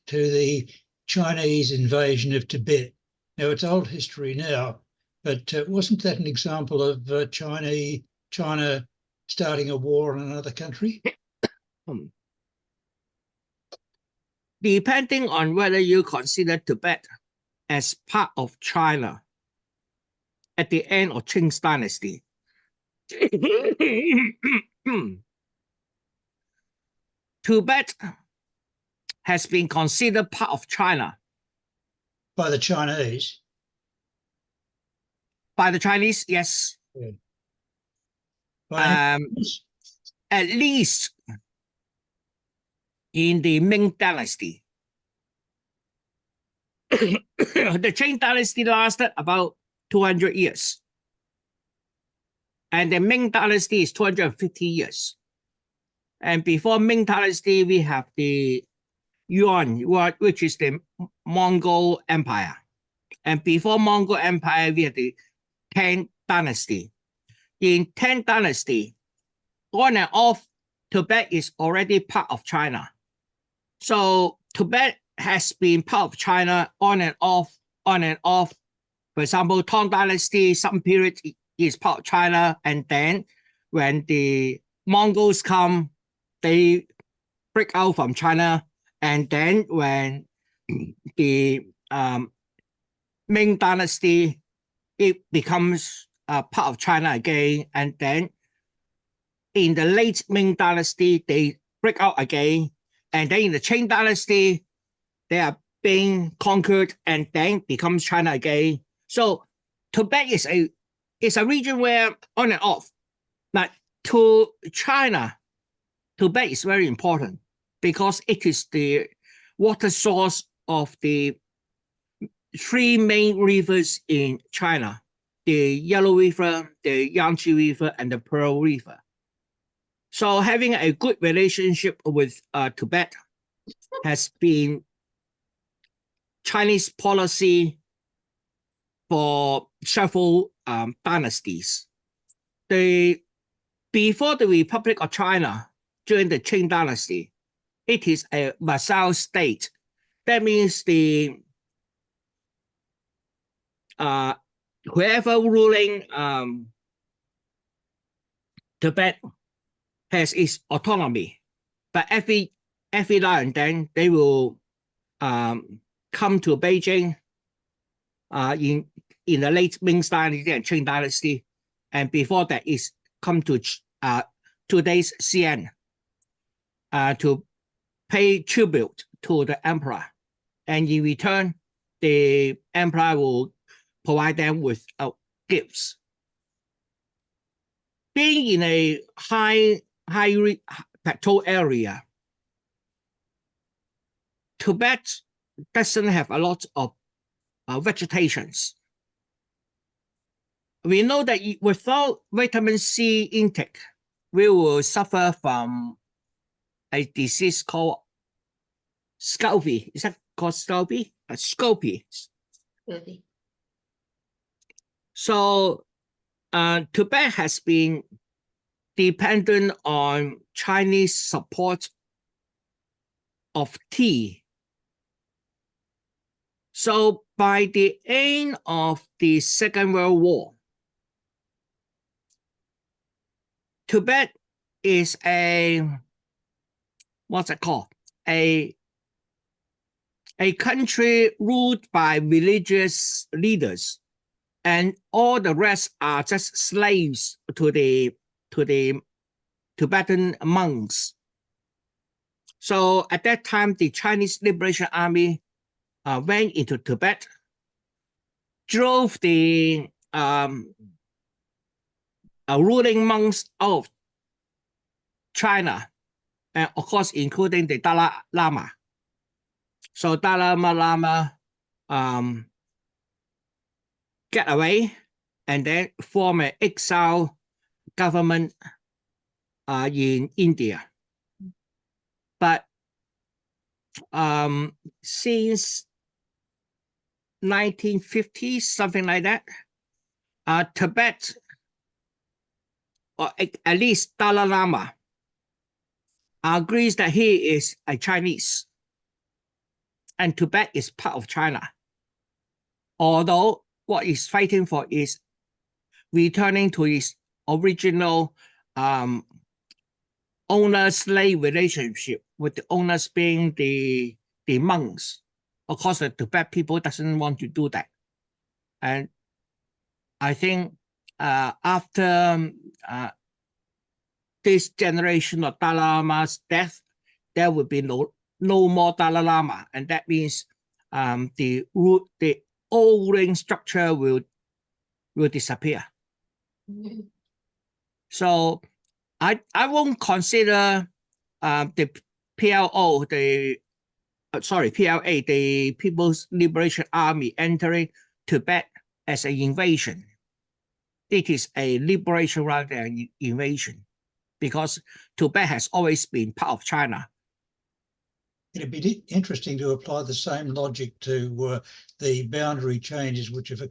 to the Chinese invasion of Tibet. Now, it's old history now, but wasn't that an example of China starting a war on another country? Depending on whether you consider Tibet as part of China at the end of Qing Dynasty. Tibet has been considered part of China. By the Chinese? By the Chinese, yes. Yeah. At least in the Ming Dynasty. The Qing Dynasty lasted about 200 years. And the Ming Dynasty is 250 years. And before Ming Dynasty, we have the Yuan, which is the Mongol Empire. And before Mongol Empire, we have the Tang Dynasty. In Tang Dynasty, on and off, Tibet is already part of China. So Tibet has been part of China on and off, on and off. For example, Tang Dynasty, some period is part of China. And then when the Mongols come, they break out from China. And then when the Ming Dynasty, it becomes part of China again. And then in the late Ming Dynasty, they break out again. And then in the Qing Dynasty, they are being conquered and then becomes China again. So Tibet is a region where on and off. But to China, Tibet is very important because it is the water source of the three main rivers in China: the Yellow River, the Yangtze River, and the Pearl River. So having a good relationship with Tibet has been Chinese policy for several dynasties. Before the Republic of China, during the Qing Dynasty, it is a vassal state. That means the whoever ruling Tibet has its autonomy, but every now and then they will come to Beijing in the late Ming Dynasty and Qing Dynasty, and before that is come to today's Xi'an to pay tribute to the emperor, and in return, the emperor will provide them with gifts. Being in a high plateau area, Tibet doesn't have a lot of vegetations. We know that without vitamin C intake, we will suffer from a disease called scurvy. Is that called scurvy? Scurvy. So Tibet has been dependent on Chinese support of tea. So by the end of the Second World War, Tibet is what's it called? A country ruled by religious leaders, and all the rest are just slaves to the Tibetan monks. So at that time, the Chinese Liberation Army went into Tibet, drove the ruling monks out of China, and of course, including the Dalai Lama. So Dalai Lama get away and then form an exile government in India. But since 1950s, something like that, Tibet, or at least Dalai Lama, agrees that he is a Chinese and Tibet is part of China. Although what he's fighting for is returning to his original owner-slave relationship, with the owners being the monks. Of course, the Tibet people doesn't want to do that. And I think after this generation of Dalai Lama's death, there will be no more Dalai Lama. And that means the old ring structure will disappear. Mm-hmm. So I won't consider the PLA, the People's Liberation Army, entering Tibet as an invasion. It is a liberation rather than invasion, because Tibet has always been part of China. It'd be interesting to apply the same logic to the boundary changes which have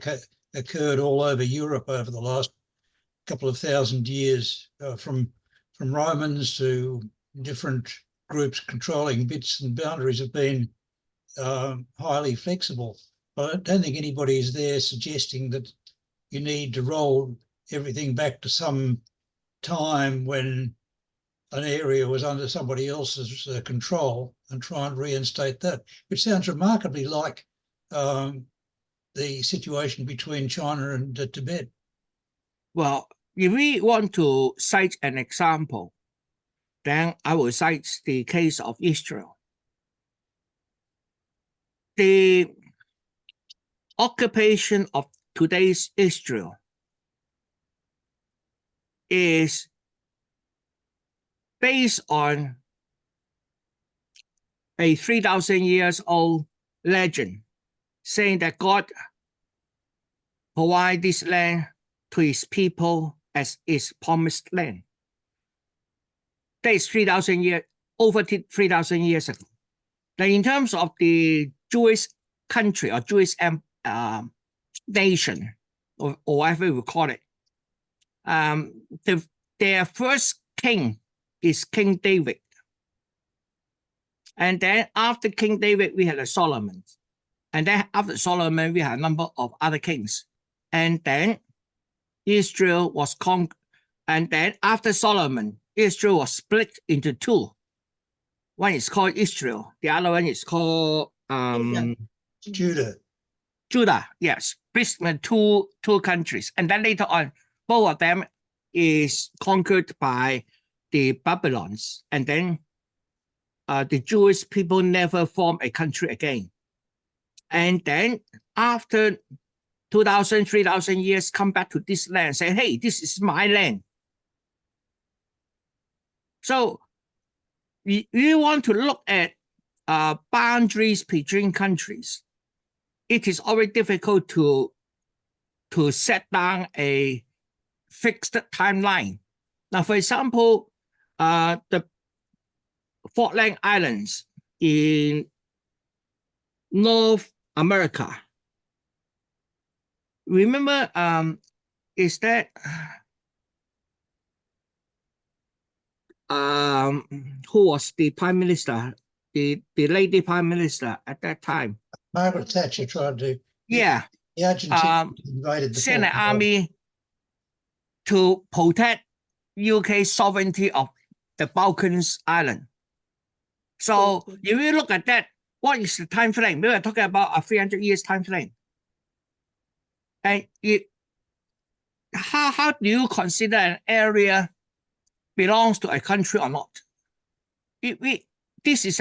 occurred all over Europe over the last couple of thousand years, from Romans to different groups controlling bits, and boundaries have been highly flexible. But I don't think anybody is there suggesting that you need to roll everything back to some time when an area was under somebody else's control and try and reinstate that, which sounds remarkably like the situation between China and Tibet. Well, if we want to cite an example, then I will cite the case of Israel. The occupation of today's Israel is based on a 3,000 years old legend saying that God provided this land to his people as his promised land. That is 3,000 years, over 3,000 years ago. Now, in terms of the Jewish country or Jewish nation, or whatever we call it, their first king is King David. And then after King David, we had Solomon. And then after Solomon, we had a number of other kings. And then Israel was conquered. And then after Solomon, Israel was split into two. One is called Israel. The other one is called Judah. Judah, yes. Split into two countries. And then later on, both of them is conquered by the Babylons. And then the Jewish people never formed a country again. And then after 2,000, 3,000 years, come back to this land and say, hey, this is my land. So we want to look at boundaries between countries. It is already difficult to set down a fixed timeline. Now, for example, the Falkland Islands in North America. Remember, is that who was the prime minister? The lady prime minister at that time. Margaret Thatcher tried to. Yeah. The Argentinians invaded the sent an Falkland army to protect UK sovereignty of the Balkans Island. So if you look at that, what is the time frame? We are talking about a 300 years time frame. And how do you consider an area belongs to a country or not? This is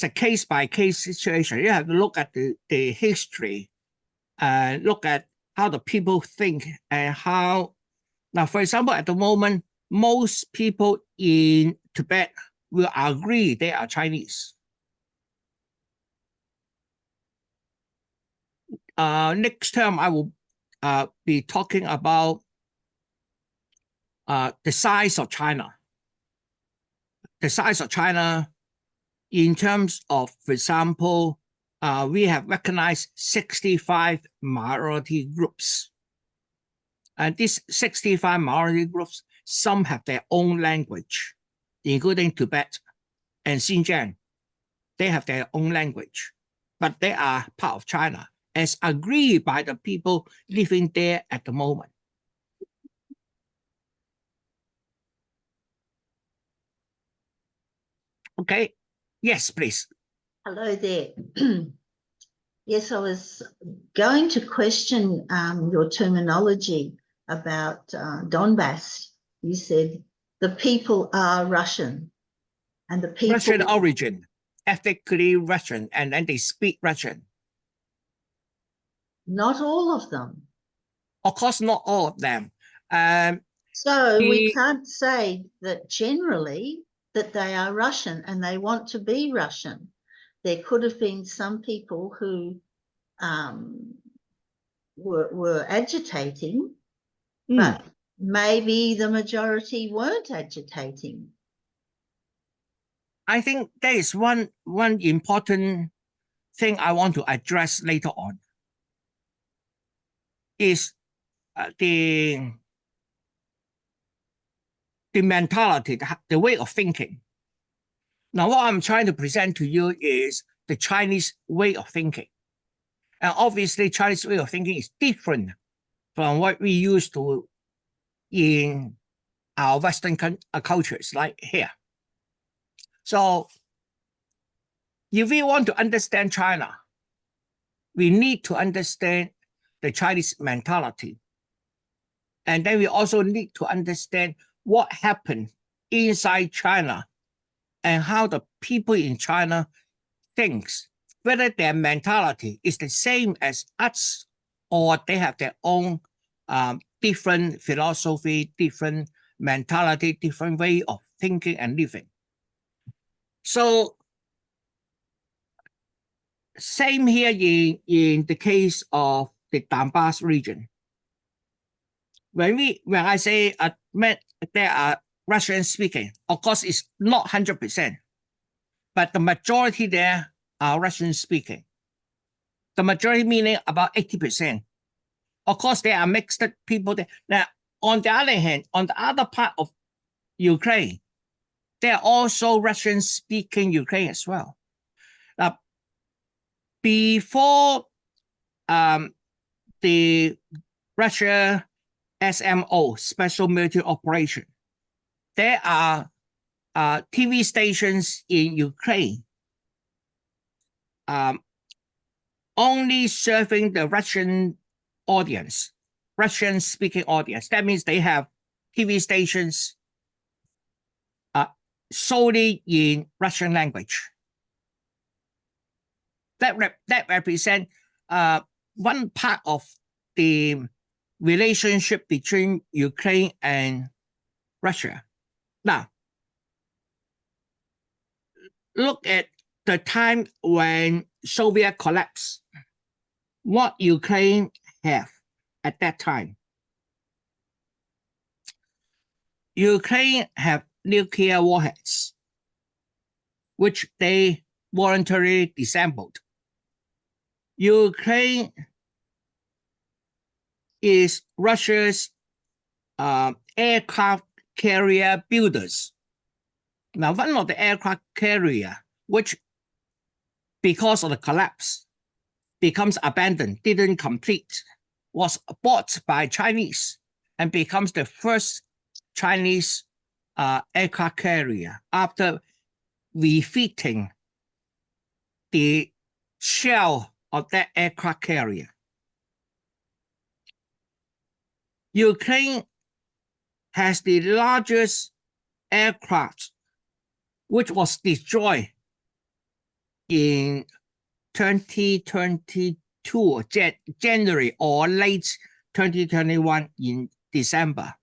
a case by case situation. You have to look at the history, look at how the people think and how. Now, for example, at the moment, most people in Tibet will agree they are Chinese. Next term, I will be talking about the size of China. The size of China in terms of, for example, we have recognized 65 minority groups. And these 65 minority groups, some have their own language, including Tibet and Xinjiang. They have their own language, but they are part of China, as agreed by the people living there at the moment. Okay. Yes, please. Hello there. Yes, I was going to question your terminology about Donbass. You said the people are Russian, and the people Russian origin, ethnically Russian, and then they speak Russian. Not all of them. Of course, not all of them. So we can't say that generally that they are Russian and they want to be Russian. There could have been some people who were agitating, but maybe the majority weren't agitating. I think there is one important thing I want to address later on. Is the mentality, the way of thinking. Now, what I'm trying to present to you is the Chinese way of thinking. And obviously, Chinese way of thinking is different from what we used to in our Western cultures, like here. So, if we want to understand China, we need to understand the Chinese mentality. And then we also need to understand what happened inside China and how the people in China thinks, whether their mentality is the same as us or they have their own different philosophy, different mentality, different way of thinking and living. So same here in the case of the Donbass region. When I say there are Russian speaking, of course it's not 100%, but the majority there are Russian speaking. The majority meaning about 80%. Of course, there are mixed people there. Now, on the other hand, on the other part of Ukraine, there are also Russian speaking Ukraine as well. Now, before the Russia SMO, Special Military Operation, there are TV stations in Ukraine only serving the Russian audience, Russian speaking audience. That means they have TV stations solely in Russian language. That represents one part of the relationship between Ukraine and Russia. Now, look at the time when Soviet collapsed. What Ukraine have at that time? Ukraine have nuclear warheads, which they voluntarily disassembled. Ukraine is Russia's aircraft carrier builders. Now, one of the aircraft carrier, which because of the collapse becomes abandoned, didn't complete, was bought by Chinese and becomes the first Chinese aircraft carrier after refitting the shell of that aircraft carrier. Ukraine has the largest aircraft, which was destroyed in 2022, January or late 2021 in December.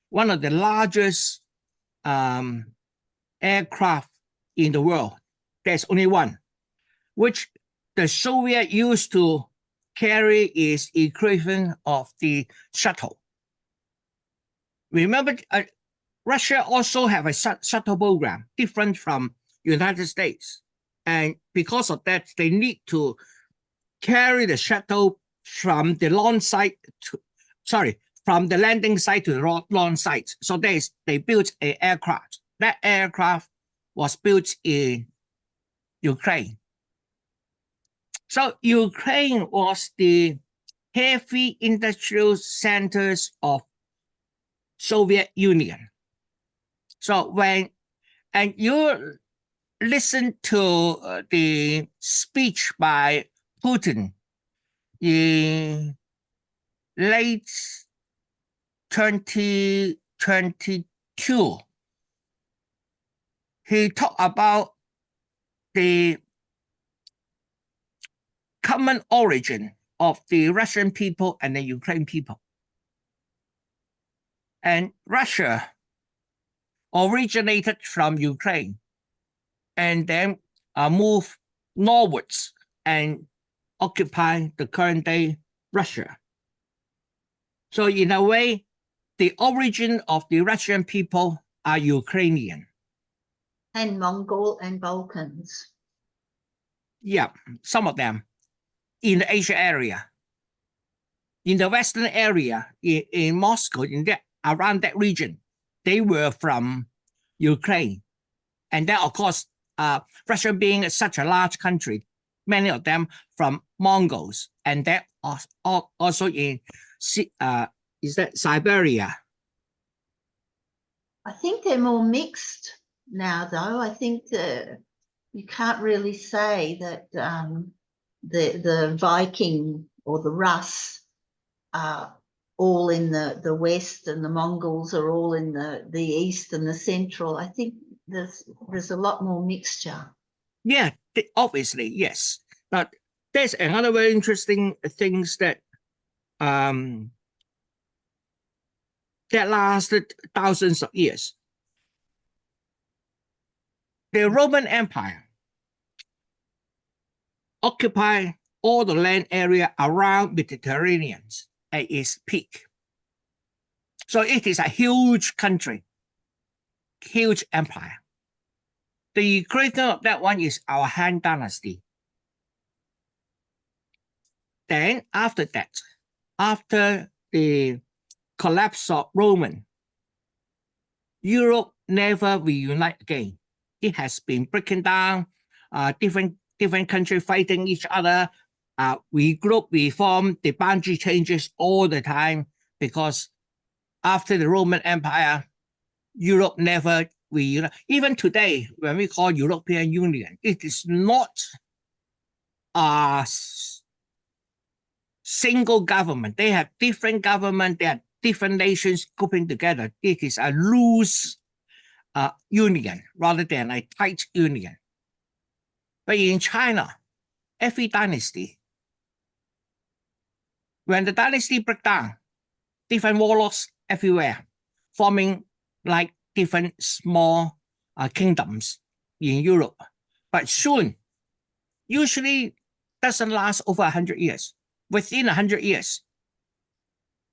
One of the largest aircraft in the world. There's only one, which the Soviet used to carry is equivalent of the shuttle. Remember, Russia also have a shuttle program different from United States. And because of that, they need to carry the shuttle from the launch site to, from the landing site to the launch site. So they built an aircraft. That aircraft was built in Ukraine. So Ukraine was the heavy industrial centers of Soviet Union. So and you listen to the speech by Putin in late 2022, he talked about the common origin of the Russian people and the Ukraine people. And Russia originated from Ukraine and then moved northwards and occupy the current day Russia. So in a way, the origin of the Russian people are Ukrainian. And Mongol and Balkans. Yeah, some of them in the Asia area. In the Western area, in Moscow, around that region, they were from Ukraine. And then, of course, Russia being such a large country, many of them from Mongols, and that also in is that Siberia? I think they're more mixed now, though. I think you can't really say that the Viking or the Rus all in the west, and the Mongols are all in the east and the central. I think there's a lot more mixture. Yeah, obviously, yes. But there's another very interesting things that that lasted thousands of years. The Roman Empire occupied all the land area around Mediterranean at its peak. So it is a huge country, huge empire. The creator of that one is our Han Dynasty. Then after that, after the collapse of Roman, Europe never reunite again. It has been breaking down, different countries fighting each other, regroup, reform, the boundary changes all the time, because after the Roman Empire, Europe never reunite. Even today, when we call European Union, it is not a single government. They have different government, they have different nations grouping together. It is a loose union rather than a tight union. But in China, every dynasty, when the dynasty break down, different warlords everywhere, forming like different small kingdoms in Europe. But soon, usually doesn't last over 100 years. Within 100 years,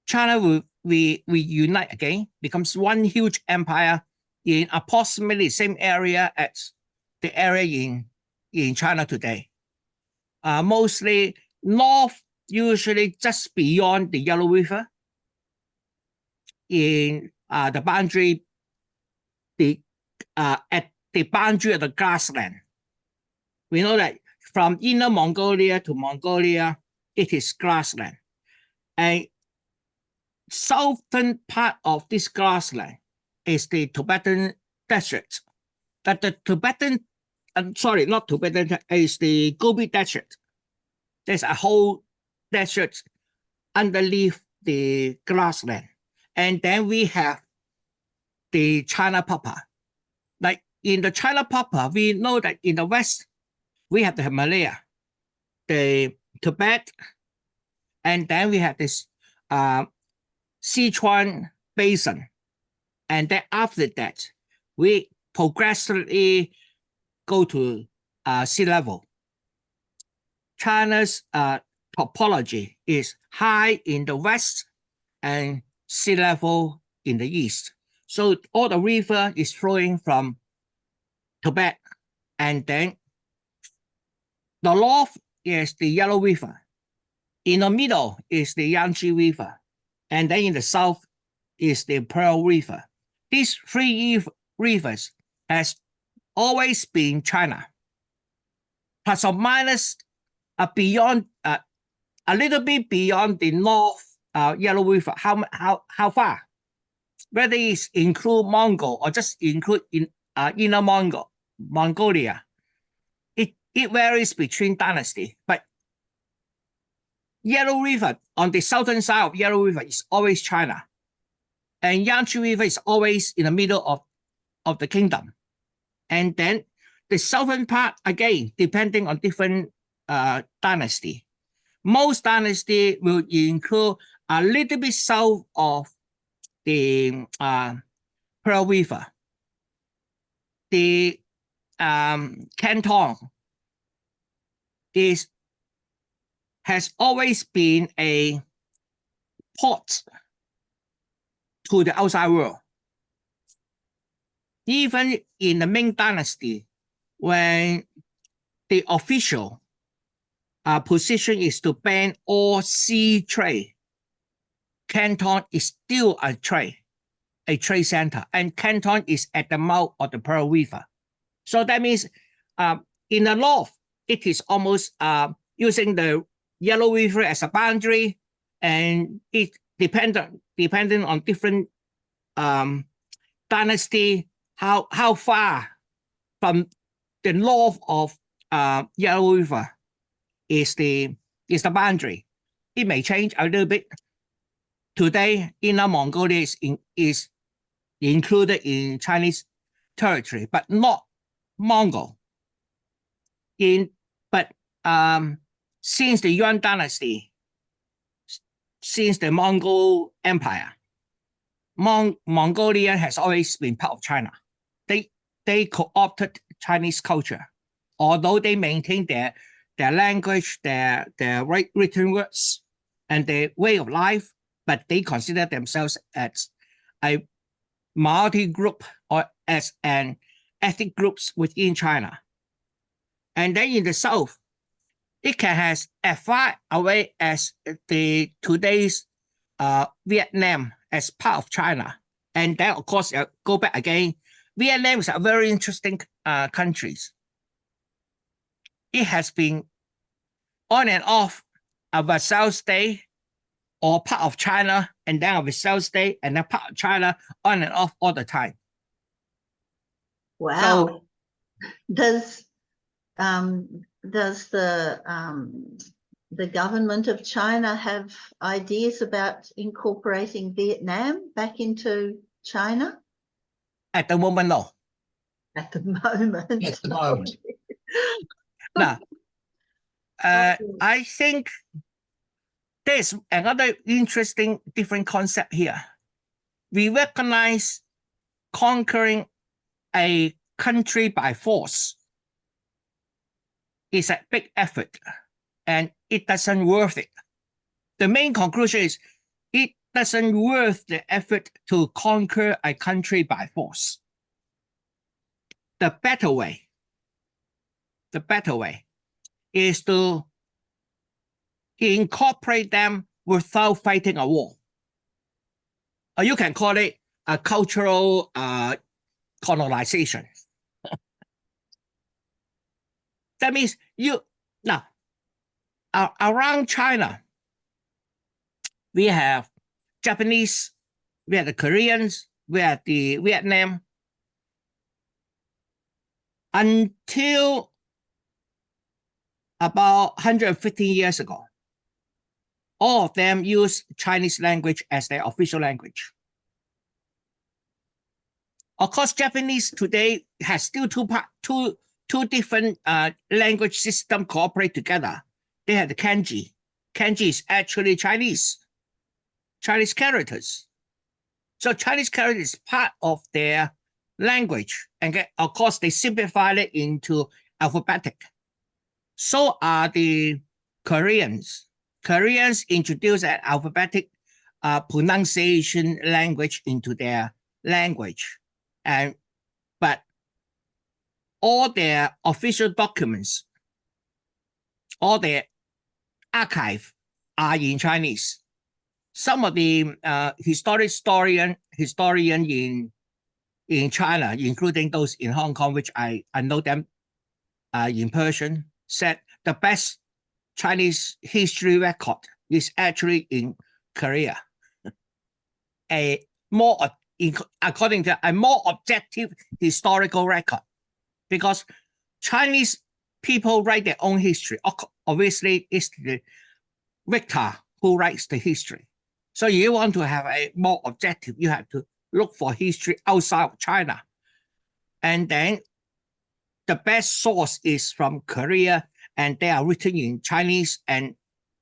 China will reunite again, becomes one huge empire in approximately the same area as the area in China today. Mostly north, usually just beyond the Yellow River, in the boundary, at the boundary of the grassland. We know that from Inner Mongolia to Mongolia, it is grassland. And southern part of this grassland is the Tibetan Desert. But the Tibetan, sorry, not Tibetan, is the Gobi Desert. There's a whole desert underneath the grassland. And then we have the China proper. Like in the China proper, we know that in the west, we have the Himalaya, the Tibet, and then we have this Sichuan Basin. And then after that, we progressively go to sea level. China's topology is high in the west and sea level in the east. So all the river is flowing from Tibet, and then the north is the Yellow River. In the middle is the Yangtze River. And then in the south is the Pearl River. These three rivers has always been China. Plus or minus beyond, a little bit beyond the north Yellow River. How far? Whether it's include Mongol or just include in Inner Mongolia, it varies between dynasty. But Yellow River, on the southern side of Yellow River, is always China. And Yangtze River is always in the middle of the kingdom. And then the southern part, again, depending on different dynasty. Most dynasty will include a little bit south of the Pearl River. The Canton has always been a port to the outside world. Even in the Ming Dynasty, when the official position is to ban all sea trade, Canton is still a trade center, and Canton is at the mouth of the Pearl River. So that means in the north, it is almost using the Yellow River as a boundary, and it depending on different dynasty, how far from the north of Yellow River is the boundary. It may change a little bit. today Inner Mongolia is included in Chinese territory, but not Mongol. But since the Yuan dynasty, since the Mongol Empire, Mongolia has always been part of China. They co-opted Chinese culture, although they maintain their language, their written words, and their way of life, but they consider themselves as a minority group or as an ethnic groups within China. And then in the south, it can has as far away as the today's Vietnam as part of China. And then, of course, go back again. Vietnam is a very interesting country. It has been on and off a vassal state or part of China, and then a vassal state, and then part of China, on and off all the time. Wow. So, Does the government of China have ideas about incorporating Vietnam back into China? at the moment, no. At the moment. At the moment. Now, I think there's another interesting different concept here. We recognize conquering a country by force is a big effort, and it doesn't worth it. The main conclusion is it doesn't worth the effort to conquer a country by force. The better way is to incorporate them without fighting a war. Or you can call it a cultural colonization. That means now around China, we have Japanese, we have the Koreans, we have the Vietnam. Until about 115 years ago, all of them use Chinese language as their official language. Of course, Japanese today has still two different language systems cooperate together. They have the kanji. Kanji is actually Chinese characters. So Chinese characters is part of their language. And of course, they simplified it into alphabetic. So are the Koreans. Koreans introduced an alphabetic pronunciation language into their language. But all their official documents, all their archive are in Chinese. Some of the historian in China, including those in Hong Kong, which I know them in person, said the best Chinese history record is actually in Korea. According to a more objective historical record, because Chinese people write their own history. Obviously, it's the victor who writes the history. So you want to have a more objective, you have to look for history outside of China. And then the best source is from Korea, and they are written in Chinese, and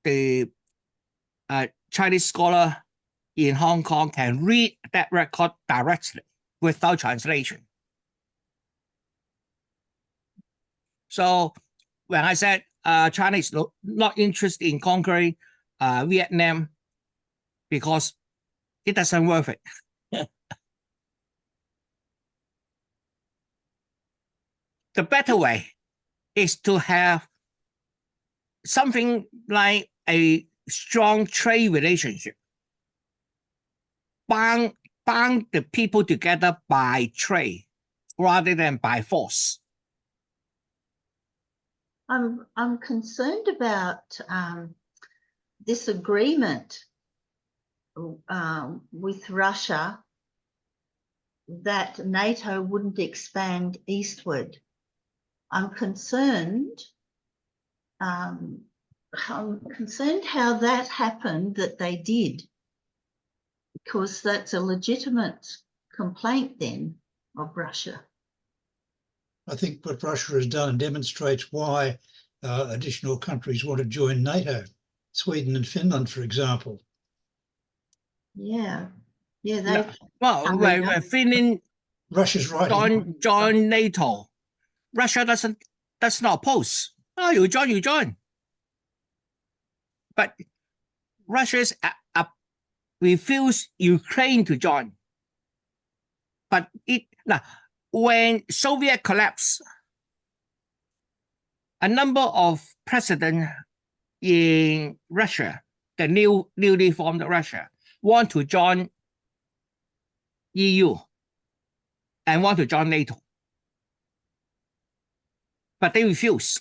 the Chinese scholar in Hong Kong can read that record directly without translation. So when I said China is not interested in conquering Vietnam because it doesn't worth it. The better way is to have something like a strong trade relationship. Bound the people together by trade rather than by force. I'm concerned about this agreement with Russia that NATO wouldn't expand eastward. I'm concerned how that happened, that they did. because that's a legitimate complaint then of Russia. I think what Russia has done demonstrates why additional countries want to join NATO. Sweden and Finland, for example. Yeah. Yeah, No, they well, hurry when up. Finland Russia's right. join NATO, Russia does not oppose. Oh, you join. But Russia's refused Ukraine to join. But when Soviet collapsed, a number of presidents in Russia, the newly formed Russia, want to join EU and want to join NATO. But they refuse.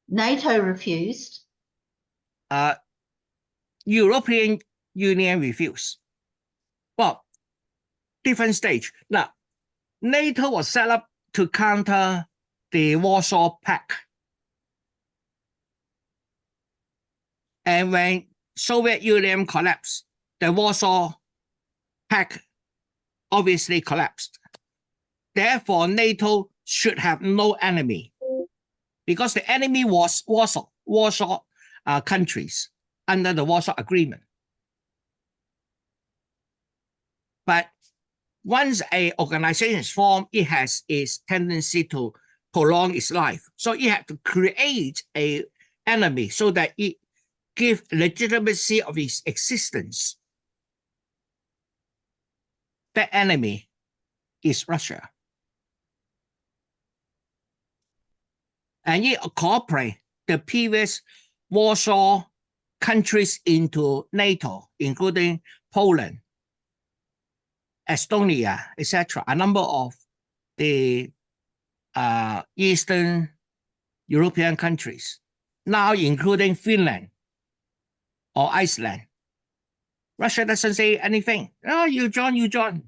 NATO refused. European Union refused. Well, different stage. Now, NATO was set up to counter the Warsaw Pact. And when Soviet Union collapsed, the Warsaw Pact obviously collapsed. Therefore, NATO should have no enemy because the enemy was Warsaw countries under the Warsaw Agreement. But once an organization is formed, it has its tendency to prolong its life. So you have to create an enemy so that it gives legitimacy of its existence. That enemy is Russia. And it incorporates the previous Warsaw countries into NATO, including Poland, Estonia, etc., a number of the Eastern European countries, now including Finland or Iceland. Russia doesn't say anything. Oh, you join.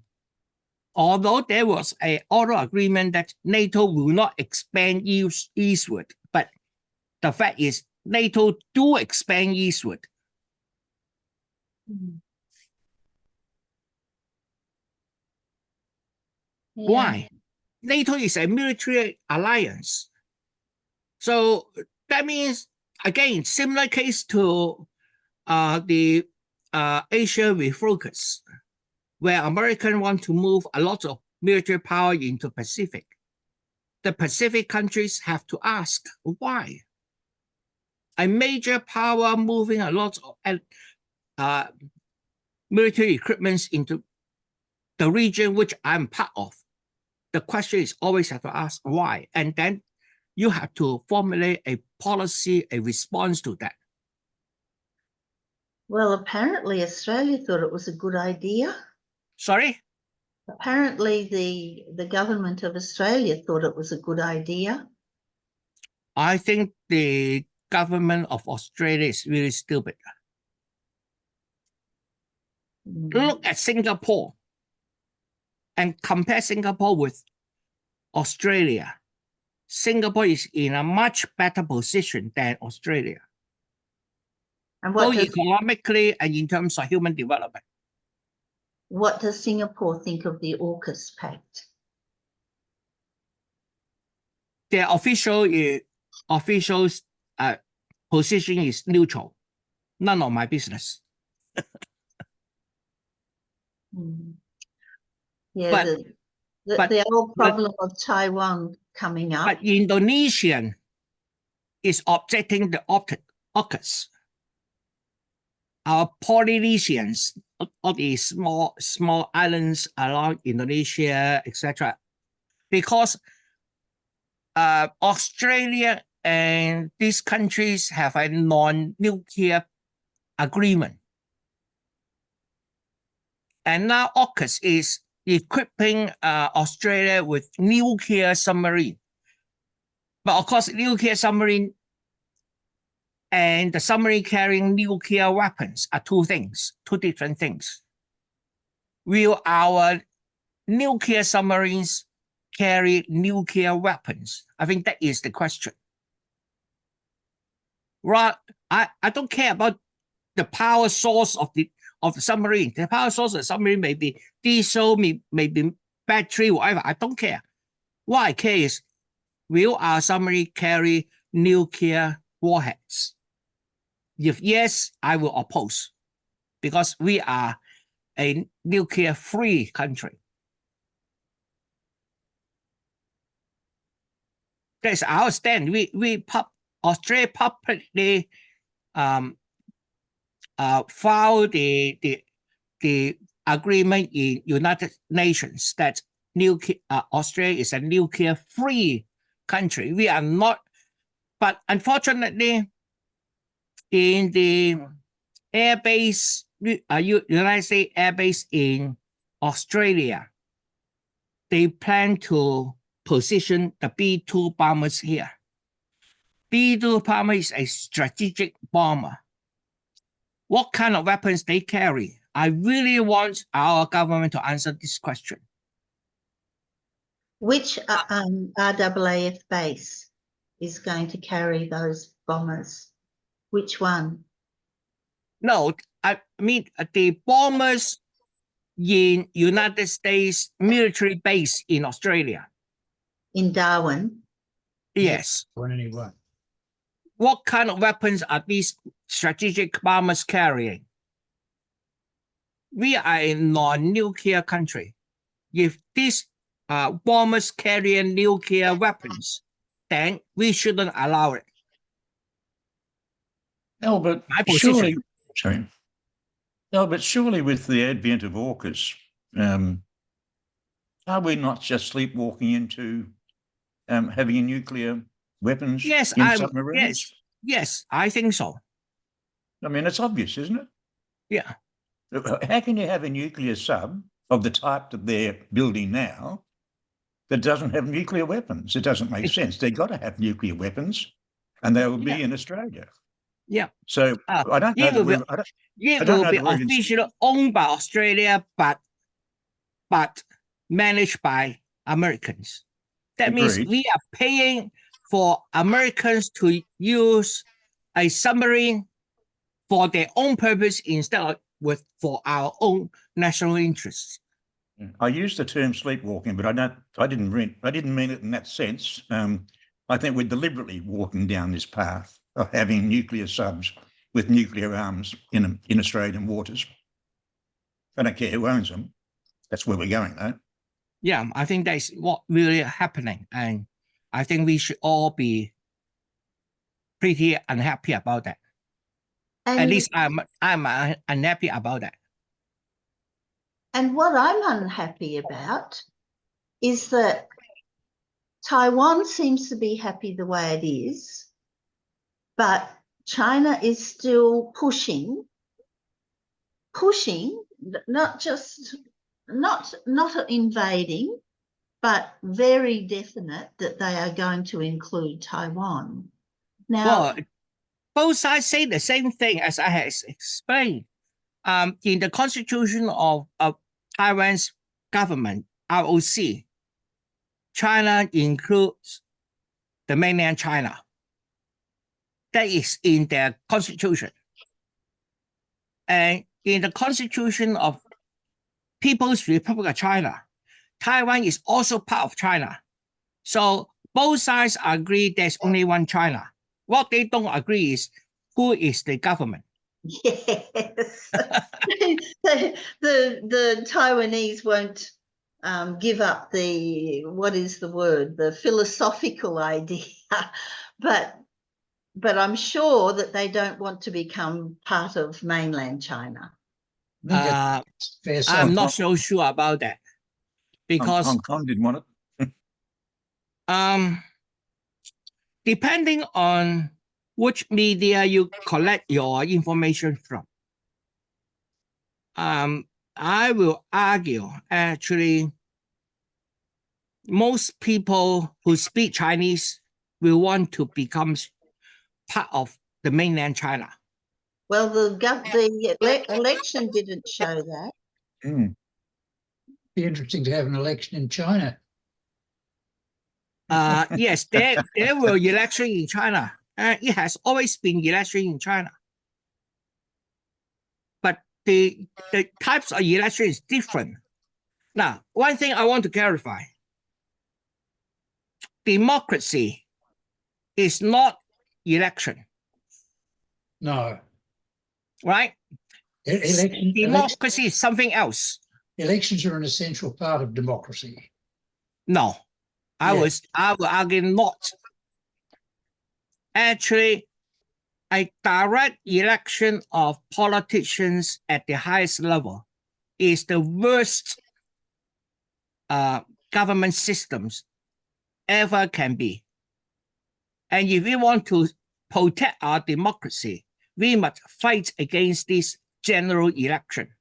Although there was an oral agreement that NATO will not expand eastward, but the fact is NATO do expand eastward. Yeah. Why? NATO is a military alliance. So that means, again, similar case to the Asia refocus, where Americans want to move a lot of military power into Pacific. The Pacific countries have to ask why. A major power moving a lot of military equipment into the region which I'm part of. The question is always have to ask why, and then you have to formulate a policy, a response to that. Well, apparently Australia thought it was a good idea. Sorry? Apparently the government of Australia thought it was a good idea. I think the government of Australia is really stupid. Look at Singapore and compare Singapore with Australia. Singapore is in a much better position than Australia, And both economically and in terms of human development. what does Singapore think of the AUKUS Pact? Their officials' position is neutral. None of my business. Yeah, the old problem of Taiwan coming up. But Indonesian is objecting the AUKUS. Our Polynesians, all these small islands along Indonesia, etc., because Australia and these countries have a non-nuclear agreement. And now AUKUS is equipping Australia with nuclear submarine. But of course, nuclear submarine and the submarine carrying nuclear weapons are two different things. Will our nuclear submarines carry nuclear weapons? I think that is the question. Right, I don't care about the power source of the submarine. The power source of the submarine may be diesel, may be battery, whatever. I don't care. What I care is, will our submarine carry nuclear warheads? If yes, I will oppose, because we are a nuclear-free country. That's our stand. Australia publicly filed the agreement in United Nations that Australia is a nuclear-free country. We are not, but unfortunately, in the air base, United States Air Base in Australia, they plan to position the B-2 bombers here. B-2 bomber is a strategic bomber. What kind of weapons they carry? I really want our government to answer this question. Which RAAF base is going to carry those bombers? Which one? No, I mean the bombers in United States military base in Australia. In Darwin? Yes. Anyway. What kind of weapons are these strategic bombers carrying? We are a non-nuclear country. If these bombers carry nuclear weapons, then we shouldn't allow it. Albert, My position. surely with the advent of AUKUS, are we not just sleepwalking into having nuclear weapons in submarines? Yes, I think so. I mean, it's obvious, isn't it? Yeah. How can you have a nuclear sub of the type that they're building now that doesn't have nuclear weapons? It doesn't make sense. They've got to have nuclear weapons, and they will be in Australia. Yeah. So I don't know. It will be officially owned by Australia, but managed by Americans. That means we are paying for Americans to use a submarine for their own purpose instead of for our own national interests. I use the term sleepwalking, but I didn't mean it in that sense. I think we're deliberately walking down this path of having nuclear subs with nuclear arms in Australian waters. I don't care who owns them. That's where we're going, though. Yeah, I think that's what really happening, and I think we should all be pretty unhappy about that. And, at least I'm unhappy about that. And what I'm unhappy about is that Taiwan seems to be happy the way it is, but China is still pushing, not invading, but very definite that they are going to include Taiwan. Now, well, both sides say the same thing as I have explained. In the constitution of Taiwan's government, ROC, China includes the mainland China. That is in their constitution. And in the constitution of People's Republic of China, Taiwan is also part of China. So both sides agree there's only one China. What they don't agree is who is the government. Yes. the Taiwanese won't give up the, what is the word, the philosophical idea, but I'm sure that they don't want to become part of mainland China. I'm not so sure about that, because Hong Kong didn't want it. Depending on which media you collect your information from, I will argue actually most people who speak Chinese will want to become part of the mainland China. Well, the election didn't show that. Be interesting to have an election in China. Yes, there were elections in China. It has always been election in China. the types of election is different. Now, one thing I want to clarify: democracy is not election, No. right? Election, Democracy is something else. elections are an essential part of democracy. No, I Yeah. will argue not. Actually, a direct election of politicians at the highest level is the worst government systems ever can be. And if we want to protect our democracy, we must fight against this general election.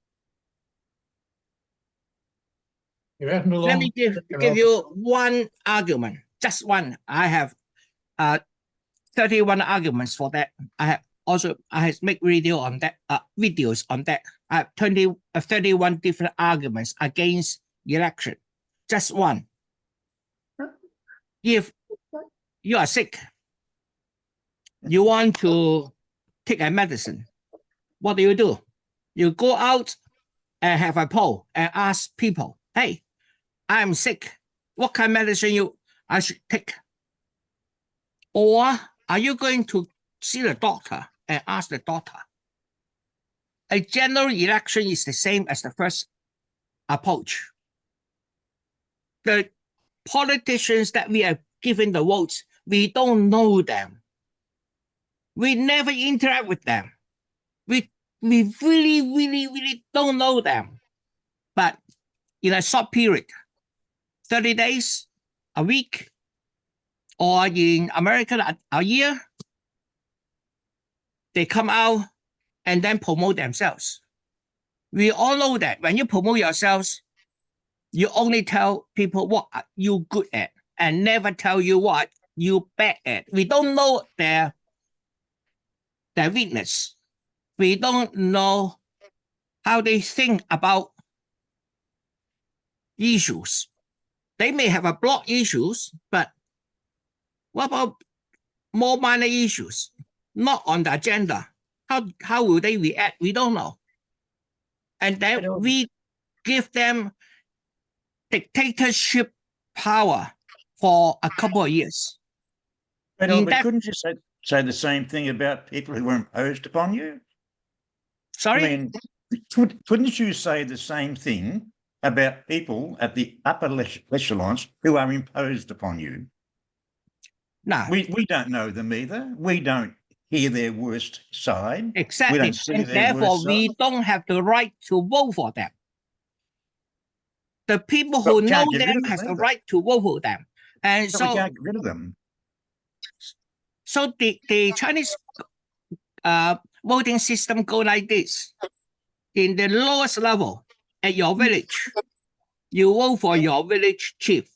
You're having a Let long. me give you one argument, just one. I have 31 arguments for that. I have made video on that, videos on that. I have 31 different arguments against election. Just one. If you are sick, you want to take a medicine, what do? You go out and have a poll and ask people, hey, I'm sick. What kind of medicine I should take? Or are you going to see the doctor and ask the doctor? A general election is the same as the first approach. The politicians that we are giving the votes, we don't know them. We never interact with them. We really don't know them. But in a short period, 30 days, a week, or in America, a year, they come out and then promote themselves. We all know that when you promote yourselves, you only tell people what you're good at and never tell you what you're bad at. We don't know their weakness. We don't know how they think about issues. They may have a broad issues, but what about more minor issues? Not on the agenda. How will they react? We don't know. And then we give them dictatorship power for a couple of years. But Albert, couldn't you say the same thing about people who were imposed upon you? Sorry? I mean, couldn't you say the same thing about people at the upper echelons who are imposed upon you? No. We don't know them either. We don't hear their worst side. Exactly. We don't see and their therefore, worst we side. don't have the right to vote for them. The people But who we know can't get rid them of them has the either. right to vote for them. And But we so, can't get rid of them. so the Chinese voting system go like this. In the lowest level, at your village, you vote for your village chief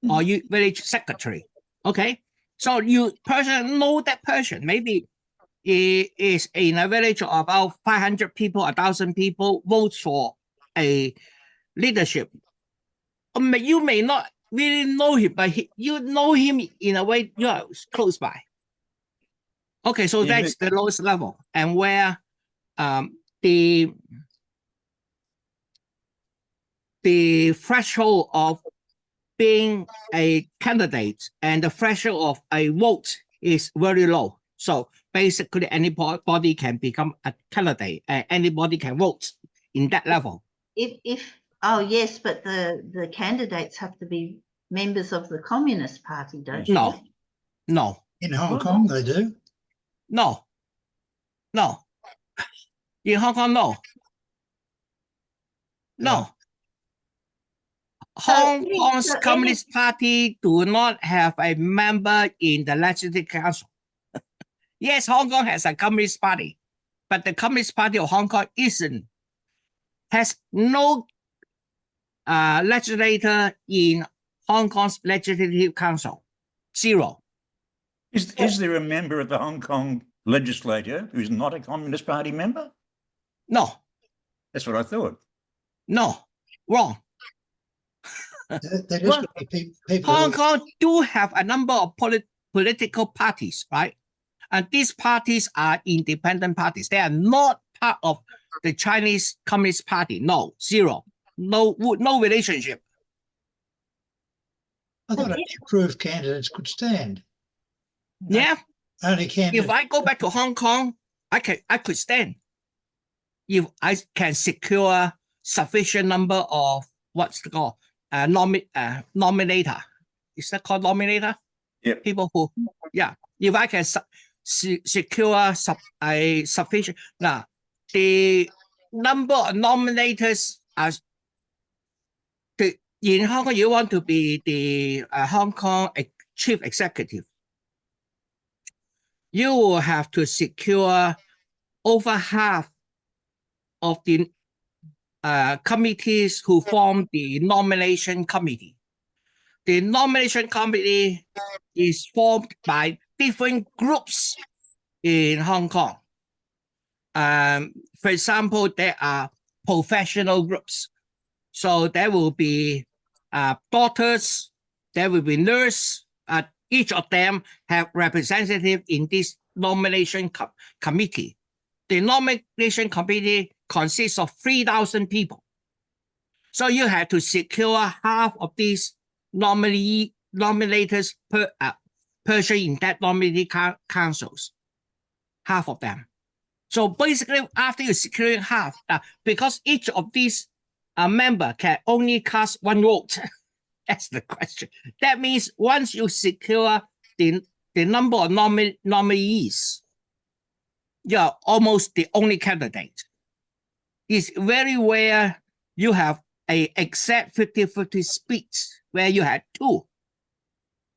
or you village secretary. Okay, so you person know that person. Maybe it is in a village of about 500 people, 1,000 people votes for a leadership. You may not really know him, but you know him in a way you are close by. Okay, so Yeah, that's the lowest level, and where the threshold of being a candidate and the threshold of a vote is very low. So basically, anybody can become a candidate and anybody can vote in that level. Oh yes, but the candidates have to be members of the Communist Party, don't you? No. In Hong Kong, they do. No. In Hong Kong, no. Hong Kong's Communist Party do not have a member in the Legislative Council. Yes, Hong Kong has a Communist Party, but the Communist Party of Hong Kong has no legislator in Hong Kong's Legislative Council. Zero. Is there a member of the Hong Kong legislature who's not a Communist Party member? No. That's what I thought. No. Wrong. People Hong Kong do have a number of political parties, right? And these parties are independent parties. They are not part of the Chinese Communist Party? No, zero. No relationship. I thought only approved candidates could stand. Yeah. Only candidates. If I go back to Hong Kong, I could stand. If I can secure sufficient number of what's it called nominator. Is that called nominator? Yep. People who, yeah. If I can secure a sufficient, now the number of nominators as in Hong Kong, you want to be the Hong Kong chief executive, you will have to secure over half of the committees who form the nomination committee. The nomination committee is formed by different groups in Hong Kong. For example, there are professional groups. So there will be doctors, there will be nurses. Each of them have representative in this nomination committee. The nomination committee consists of 3,000 people. So you have to secure half of these nominators person in that nominating councils, half of them. So basically, after you securing half, because each of these member can only cast one vote. That's the question. That means once you secure the number of nominees, you're almost the only candidate. It's very rare you have a exact 50-50 split where you had two.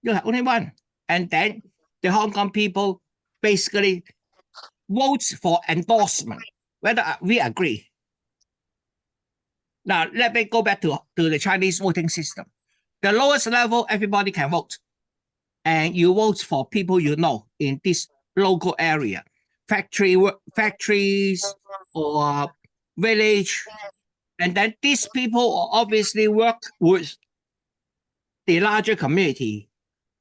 You have only one. And then the Hong Kong people basically votes for endorsement, whether we agree. Now, let me go back to the Chinese voting system. The lowest level, everybody can vote. And you vote for people you know in this local area. Factories or village. And then these people obviously work with the larger community.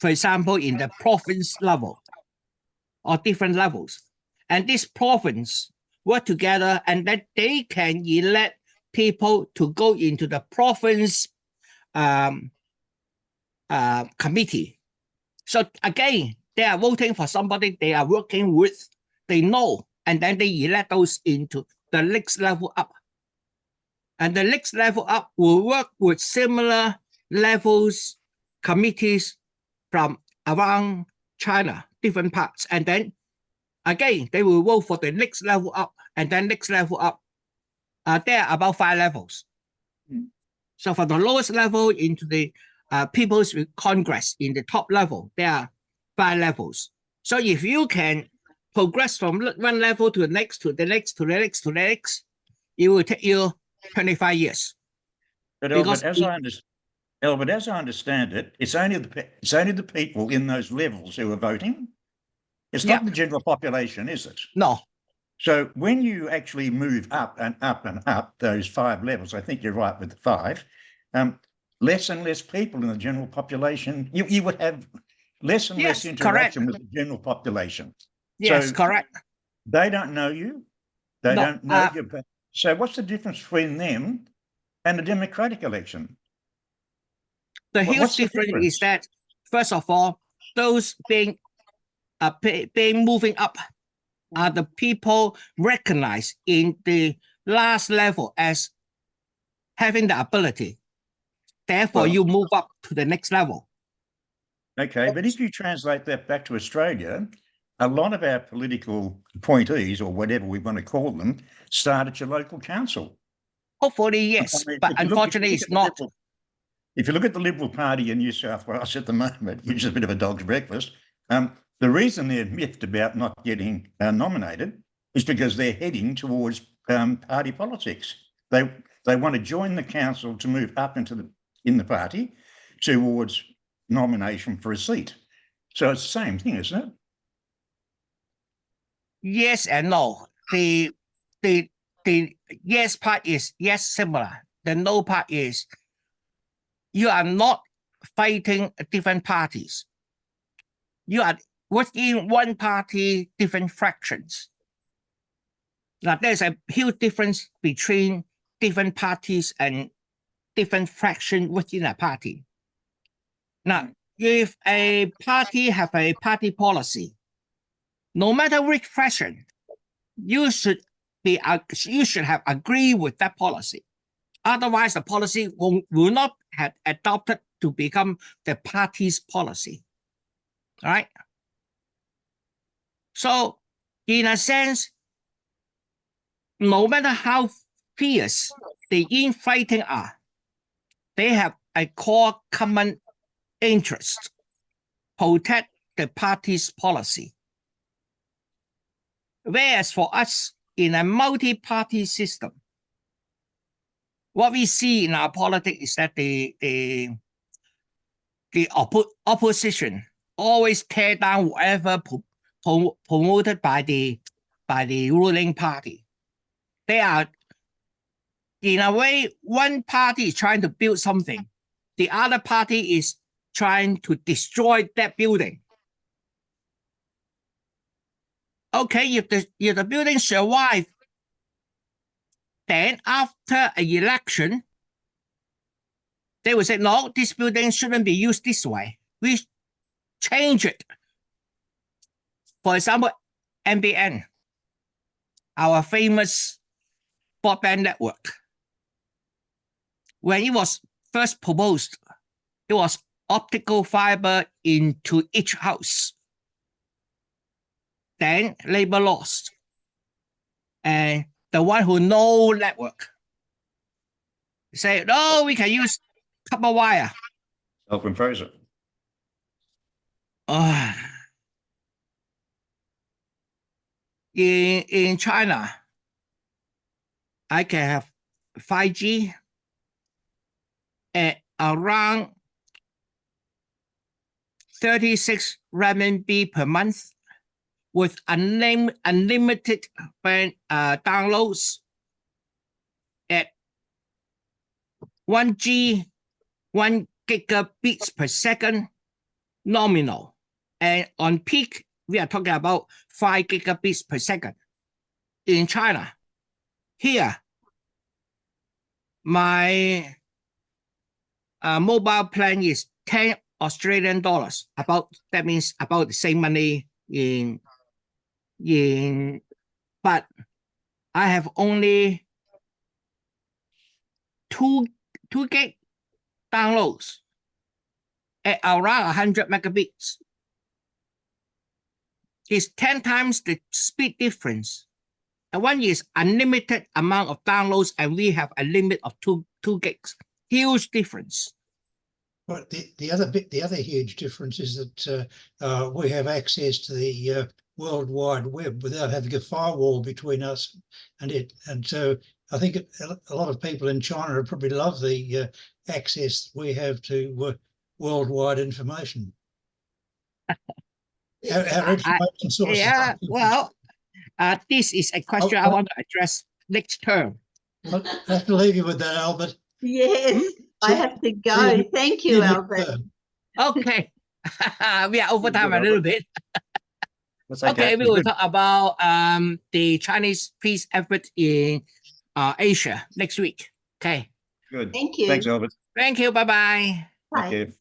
For example, in the province level or different levels. And this province work together and then they can elect people to go into the province committee. So again, they are voting for somebody they are working with, they know, and then they elect those into the next level up. And the next level up will work with similar levels, committees from around China, different parts. And then again, they will vote for the next level up and then next level up. There are about 5 levels. So from the lowest level into the People's Congress in the top level, there are 5 levels. So if you can progress from one level to the next, to the next, to the next, to the next, it will take you 25 years. But Albert, as I understand it, it's only the people in those levels who are voting. It's not the general population, is it? No. So when you actually move up and up and up those 5 levels, I think you're right with the 5, less and less people in the general population, you would have less and less interaction with the general population. Yes, so correct. They don't know you. They don't know you. So what's the difference between them and the democratic election? The huge difference is that, first of all, those being moving up are the people recognized in the last level as having the ability. Therefore, you move up to the next level. Okay, but if you translate that back to Australia, a lot of our political appointees, or whatever we want to call them, start at your local council. Hopefully, yes, but unfortunately, it's not. If you look at the Liberal Party in New South Wales at the moment, which is a bit of a dog's breakfast, the reason they're miffed about not getting nominated is because they're heading towards party politics. They want to join the council to move up in the party towards nomination for a seat. So it's the same thing, isn't it? Yes and no. The yes part is yes, similar. The no part is you are not fighting different parties. You are within one party, different fractions. Now, there's a huge difference between different parties and different fractions within a party. Now, if a party have a party policy, no matter which fraction, you should have agreed with that policy. Otherwise, the policy will not have adopted to become the party's policy. All right. So, in a sense, no matter how fierce the infighting are, they have a core common interest: protect the party's policy. Whereas for us, in a multi-party system, what we see in our politics is that the opposition always tear down whatever promoted by the ruling party. They are, in a way, one party is trying to build something, the other party is trying to destroy that building. Okay, if the building survives, then after an election, they will say, no, this building shouldn't be used this way. We change it. For example, NBN, our famous broadband network. When it was first proposed, it was optical fiber into each house. Then Labour lost. And the one who know network say, no, we can use copper wire. Elvin Fraser. In China, I can have 5G at around 36 renminbi per month with unlimited downloads at 1 gigabits per second nominal. And on peak, we are talking about 5 gigabits per second. In China, here, my mobile plan is 10 Australian dollars. That means about the same money but I have only 2 gig downloads at around 100 megabits. It's 10 times the speed difference. And one is unlimited amount of downloads, and we have a limit of 2 gigs. Huge difference. But the other huge difference is that we have access to the World Wide Web without having a firewall between us and it. And so I think a lot of people in China probably love the access we have to worldwide information. Our information sources. Yeah, well, this is a question I want to address next term. I have to leave you with that, Albert. Yes, I have to go. Thank you, Albert. Okay. We are over time a little bit. That's Okay, we will Good. talk about the Chinese peace effort in Asia next week. Okay. Good. Thank you. Thanks, Albert. Thank you. Bye-bye. Bye. Thank you.